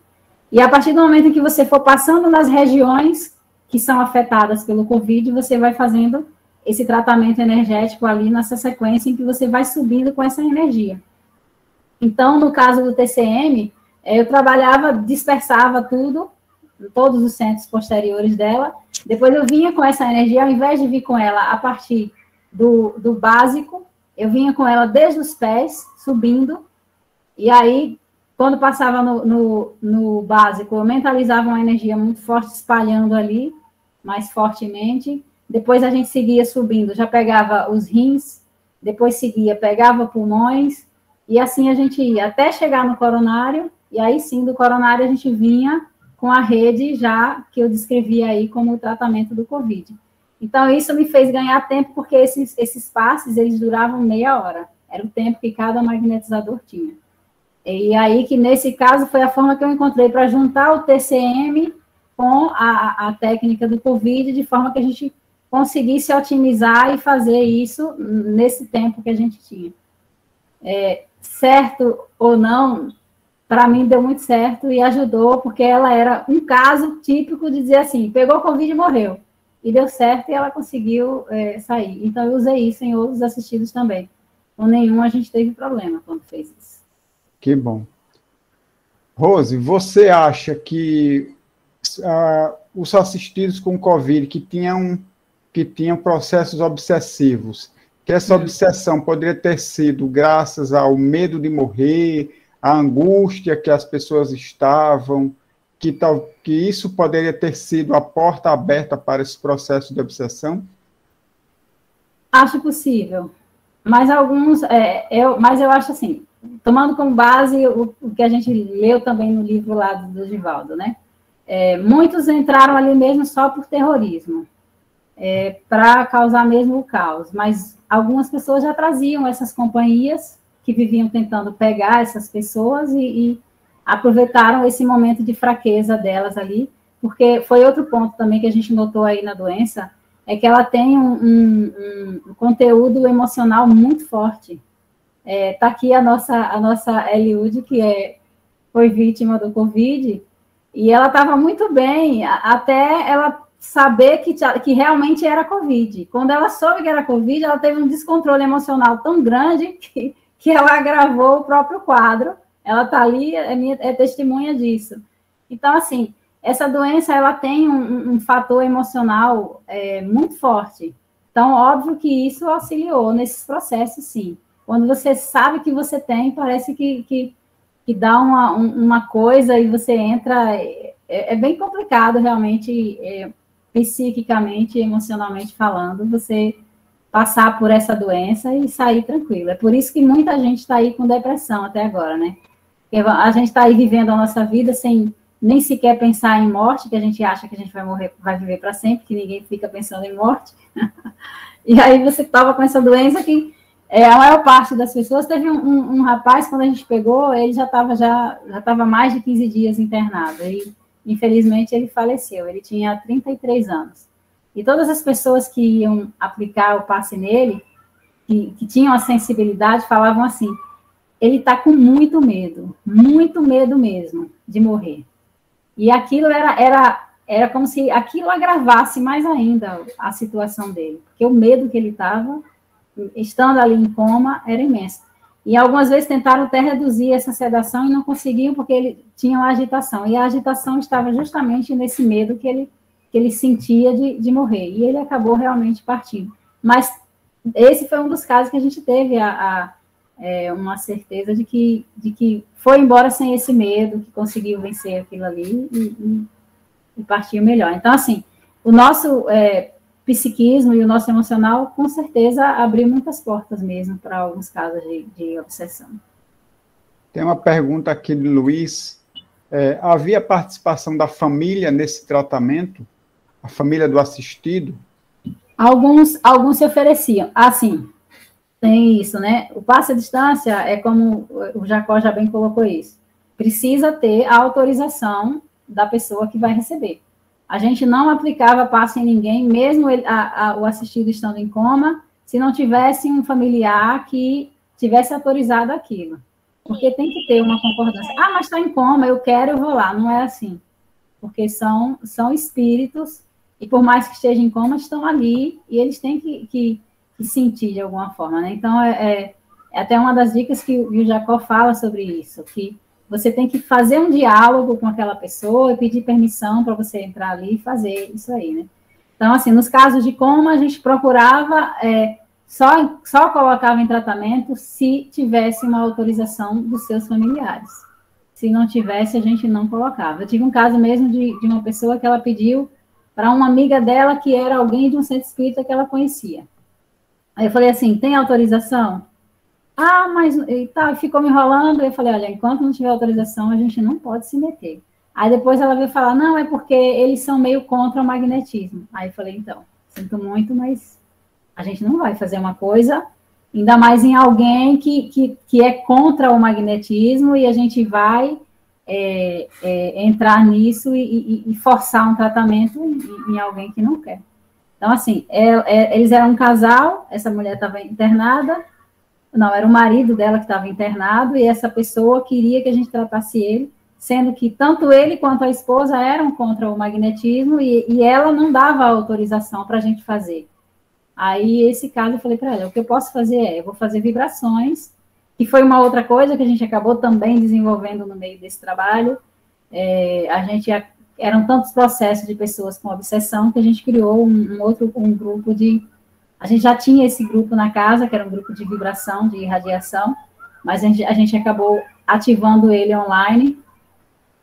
e a partir do momento em que você for passando nas regiões que são afetadas pelo Covid, você vai fazendo esse tratamento energético ali nessa sequência em que você vai subindo com essa energia. Então, no caso do TCM, eu trabalhava, dispersava tudo, todos os centros posteriores dela, depois eu vinha com essa energia, ao invés de vir com ela a partir do básico, eu vinha com ela desde os pés, subindo, e aí, quando passava no básico, eu mentalizava uma energia muito forte, espalhando ali, mais fortemente. Depois a gente seguia subindo, já pegava os rins, depois seguia, pegava pulmões, e assim a gente ia até chegar no coronário, e aí sim, do coronário a gente vinha com a rede já que eu descrevi aí como o tratamento do Covid. Então, isso me fez ganhar tempo, porque esses passes, eles duravam meia hora. Era o tempo que cada magnetizador tinha. E aí que, nesse caso, foi a forma que eu encontrei para juntar o TCM com a técnica do Covid, de forma que a gente conseguisse otimizar e fazer isso nesse tempo que a gente tinha. Certo ou não, para mim deu muito certo e ajudou, porque ela era um caso típico de dizer assim, pegou Covid e morreu. E deu certo e ela conseguiu sair. Então, eu usei isso em outros assistidos também. Com nenhum a gente teve problema quando fez isso. Que bom. Rose, você acha que os assistidos com Covid que tinham processos obsessivos, que essa obsessão poderia ter sido graças ao medo de morrer, à angústia que as pessoas estavam, que isso poderia ter sido a porta aberta para esse processo de obsessão? Acho possível, mas mas eu acho assim, tomando como base o que a gente leu também no livro lá do Divaldo, né? Muitos entraram ali mesmo só por terrorismo, para causar mesmo o caos, mas algumas pessoas já traziam essas companhias que viviam tentando pegar essas pessoas e aproveitaram esse momento de fraqueza delas ali, porque foi outro ponto também que a gente notou aí na doença, é que ela tem um conteúdo emocional muito forte. Tá aqui a nossa Eliud, que foi vítima do Covid, e ela estava muito bem, até ela saber que realmente era Covid. Quando ela soube que era Covid, ela teve um descontrole emocional tão grande que ela agravou o próprio quadro. Ela está ali, é testemunha disso. Então, assim, essa doença, ela tem um fator emocional muito forte. Então, óbvio que isso auxiliou nesses processos, sim. quando você sabe que você tem, parece que dá uma coisa e você entra... É bem complicado, realmente, psiquicamente, emocionalmente falando, você passar por essa doença e sair tranquilo. É por isso que muita gente está aí com depressão até agora, né? Porque a gente está aí vivendo a nossa vida sem nem sequer pensar em morte, que a gente acha que a gente vai morrer, vai viver para sempre, que ninguém fica pensando em morte. E aí você estava com essa doença que a maior parte das pessoas... Teve um rapaz, quando a gente pegou, ele já estava mais de 15 dias internado. E, infelizmente, ele faleceu. Ele tinha 33 anos. E todas as pessoas que iam aplicar o passe nele, que tinham a sensibilidade, falavam assim: ele está com muito medo mesmo de morrer. E aquilo era como se aquilo agravasse mais ainda a situação dele, porque o medo que ele estava, estando ali em coma, era imenso. E algumas vezes tentaram até reduzir essa sedação e não conseguiam, porque ele tinha uma agitação. E a agitação estava justamente nesse medo que ele sentia de morrer. E ele acabou realmente partindo. Mas esse foi um dos casos que a gente teve uma certeza de que foi embora sem esse medo, que conseguiu vencer aquilo ali e partiu melhor. Então, assim, o nosso psiquismo e o nosso emocional, com certeza, abriu muitas portas mesmo para alguns casos de obsessão. Tem uma pergunta aqui de Luiz. Havia participação da família nesse tratamento? A família do assistido? Alguns se ofereciam. Assim, tem isso, né? O passe à distância é como o Jacó já bem colocou isso. Precisa ter a autorização da pessoa que vai receber. A gente não aplicava passe em ninguém, mesmo o assistido estando em coma, se não tivesse um familiar que tivesse autorizado aquilo. Porque tem que ter uma concordância. Ah, mas está em coma, eu quero, eu vou lá. Não é assim. Porque são espíritos, e por mais que estejam em coma, estão ali, e eles têm que sentir de alguma forma, né? Então, é até uma das dicas que o Jacó fala sobre isso, que você tem que fazer um diálogo com aquela pessoa e pedir permissão para você entrar ali e fazer isso aí, né? Então, assim, nos casos de coma, a gente procurava, só colocava em tratamento se tivesse uma autorização dos seus familiares. Se não tivesse, a gente não colocava. Eu tive um caso mesmo de uma pessoa que ela pediu para uma amiga dela que era alguém de um centro espírita que ela conhecia. Aí eu falei assim, tem autorização? Ah, mas... E tá, ficou me enrolando. Eu falei, olha, enquanto não tiver autorização, a gente não pode se meter. Aí depois ela veio falar, não, é porque eles são meio contra o magnetismo. Aí eu falei, então, sinto muito, mas a gente não vai fazer uma coisa, ainda mais em alguém que é contra o magnetismo, e a gente vai entrar nisso e forçar um tratamento em alguém que não quer. Então, assim, eles eram um casal, essa mulher estava internada, não, era o marido dela que estava internado, e essa pessoa queria que a gente tratasse ele, sendo que tanto ele quanto a esposa eram contra o magnetismo, e ela não dava autorização para a gente fazer. Aí, esse caso, eu falei para ela, o que eu posso fazer eu vou fazer vibrações, que foi uma outra coisa que a gente acabou também desenvolvendo no meio desse trabalho. Eram tantos processos de pessoas com obsessão que a gente criou um grupo a gente já tinha esse grupo na casa, que era um grupo de vibração, de irradiação, mas a gente acabou ativando ele online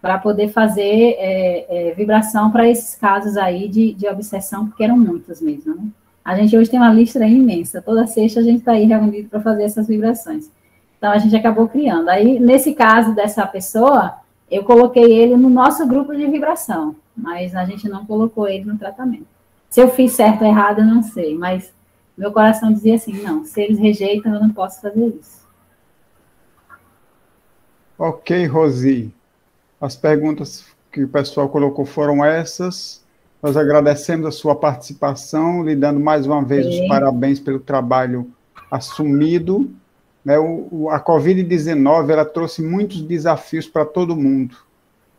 para poder fazer vibração para esses casos aí de obsessão, porque eram muitos mesmo, né? A gente hoje tem uma lista imensa, toda sexta a gente está aí reunido para fazer essas vibrações. Então, a gente acabou criando. Aí, nesse caso dessa pessoa, eu coloquei ele no nosso grupo de vibração, mas a gente não colocou ele no tratamento. Se eu fiz certo ou errado, eu não sei, mas meu coração dizia assim, não, se eles rejeitam, eu não posso fazer isso. Ok, Rosi. As perguntas que o pessoal colocou foram essas. Nós agradecemos a sua participação, lhe dando mais uma vez os parabéns pelo trabalho assumido. Né? A Covid-19, ela trouxe muitos desafios para todo mundo.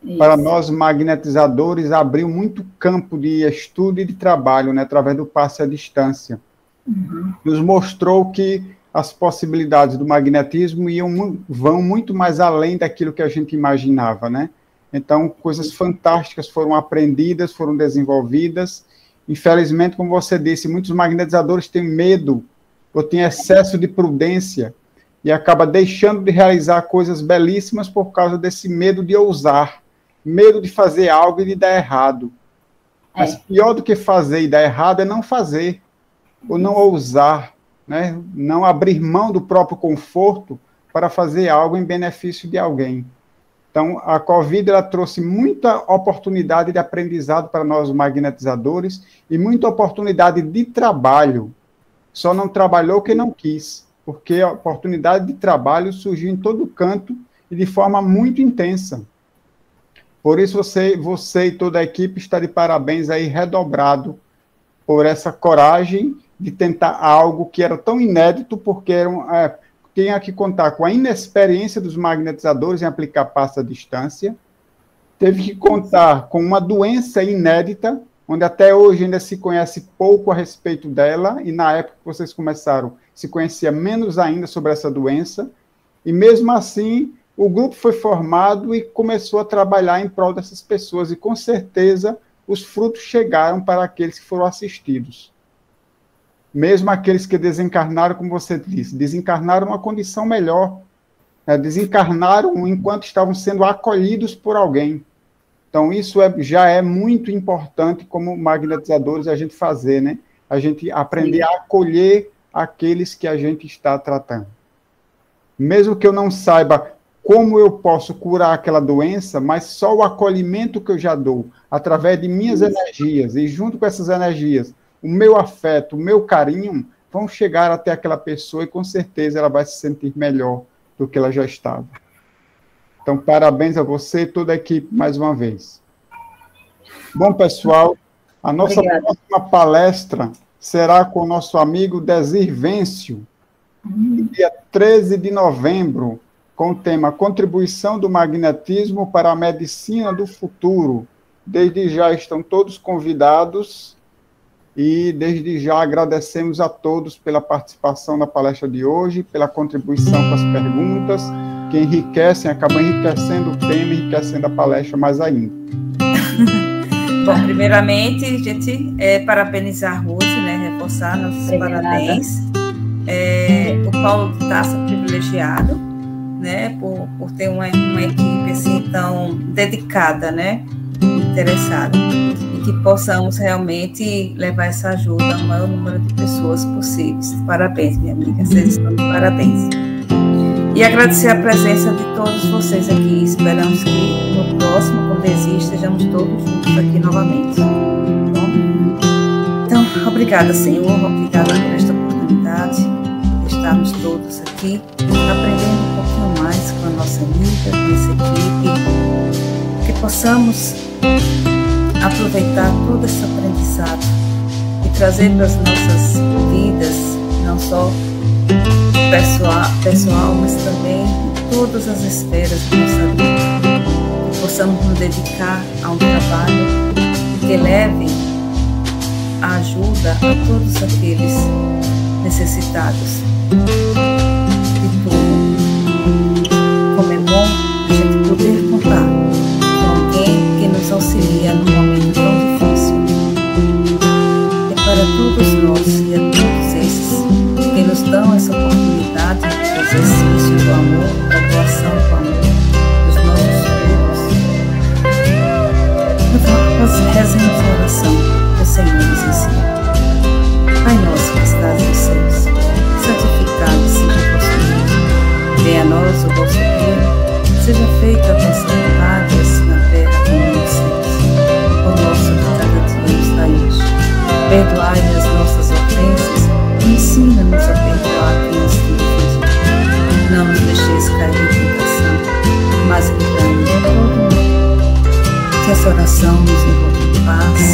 Isso. Para nós, magnetizadores, abriu muito campo de estudo e de trabalho, né, através do passe à distância. Uhum. Nos mostrou que as possibilidades do magnetismo vão muito mais além daquilo que a gente imaginava, né? Então, coisas fantásticas foram aprendidas, foram desenvolvidas. Infelizmente, como você disse, muitos magnetizadores têm medo ou têm excesso de prudência e acaba deixando de realizar coisas belíssimas por causa desse medo de ousar, medo de fazer algo e de dar errado. Mas pior do que fazer e dar errado é não fazer, ou não ousar, né? Não abrir mão do próprio conforto para fazer algo em benefício de alguém. Então, a Covid ela trouxe muita oportunidade de aprendizado para nós magnetizadores e muita oportunidade de trabalho. Só não trabalhou quem não quis, porque a oportunidade de trabalho surgiu em todo canto e de forma muito intensa. Por isso, você e toda a equipe está de parabéns aí, redobrado, por essa coragem de tentar algo que era tão inédito, porque tinha que contar com a inexperiência dos magnetizadores em aplicar passe à distância, teve que contar com uma doença inédita, onde até hoje ainda se conhece pouco a respeito dela, e na época que vocês começaram, se conhecia menos ainda sobre essa doença, e mesmo assim, o grupo foi formado e começou a trabalhar em prol dessas pessoas, e com certeza os frutos chegaram para aqueles que foram assistidos. Mesmo aqueles que desencarnaram, como você disse, desencarnaram uma condição melhor, né? Desencarnaram enquanto estavam sendo acolhidos por alguém. Então, isso já é muito importante como magnetizadores a gente fazer, né? A gente aprender a acolher aqueles que a gente está tratando. Mesmo que eu não saiba como eu posso curar aquela doença, mas só o acolhimento que eu já dou, através de minhas energias, e junto com essas energias, o meu afeto, o meu carinho, vão chegar até aquela pessoa e com certeza ela vai se sentir melhor do que ela já estava. Então, parabéns a você e toda a equipe mais uma vez. Bom, pessoal, a nossa próxima palestra será com o nosso amigo Desir Vêncio, dia 13 de novembro, com o tema Contribuição do Magnetismo para a Medicina do Futuro. Desde já estão todos convidados e desde já agradecemos a todos pela participação na palestra de hoje, pela contribuição com as perguntas, que enriquecem, acabam enriquecendo o tema, enriquecendo a palestra mais ainda. Bom, primeiramente, a gente parabenizar a Rose, né, reforçar nossos parabéns. O Paulo de Taça privilegiado, né, por ter uma equipe assim tão dedicada, né, interessada, e que possamos realmente levar essa ajuda ao maior número de pessoas possíveis. Parabéns, minha amiga, vocês estão de parabéns. E agradecer a presença de todos vocês aqui. Esperamos que no próximo, quando existe, estejamos todos juntos aqui novamente. Bom? Então, obrigada, Senhor, obrigada por esta oportunidade de estarmos todos aqui, aprendendo um pouquinho mais com a nossa amiga, com essa equipe, que possamos aproveitar todo esse aprendizado e trazer para as nossas vidas, não só pessoal, mas também em todas as esferas da nossa vida, que possamos nos dedicar a um trabalho que leve a ajuda a todos aqueles necessitados de tudo. Como é bom a gente poder contar com alguém que nos auxilia num momento tão difícil. E para todos nós e a todos esses que nos dão essa oportunidade de exercício do amor, da doação do amor, dos nossos filhos, rezemos a oração que o Senhor nos ensina. Pai nosso que estás nos céus, santificado seja o vosso nome. Venha a nós o vosso reino, seja feita a vossa vontade, assim na terra como nos céus. O nosso de cada dia nos dai hoje. Perdoai as nossas ofensas e ensina-nos a perdoar quem nos tem ofendido. Não nos deixeis cair em tentação, mas livrai-nos de todo mal. Que essa oração nos envolva em paz,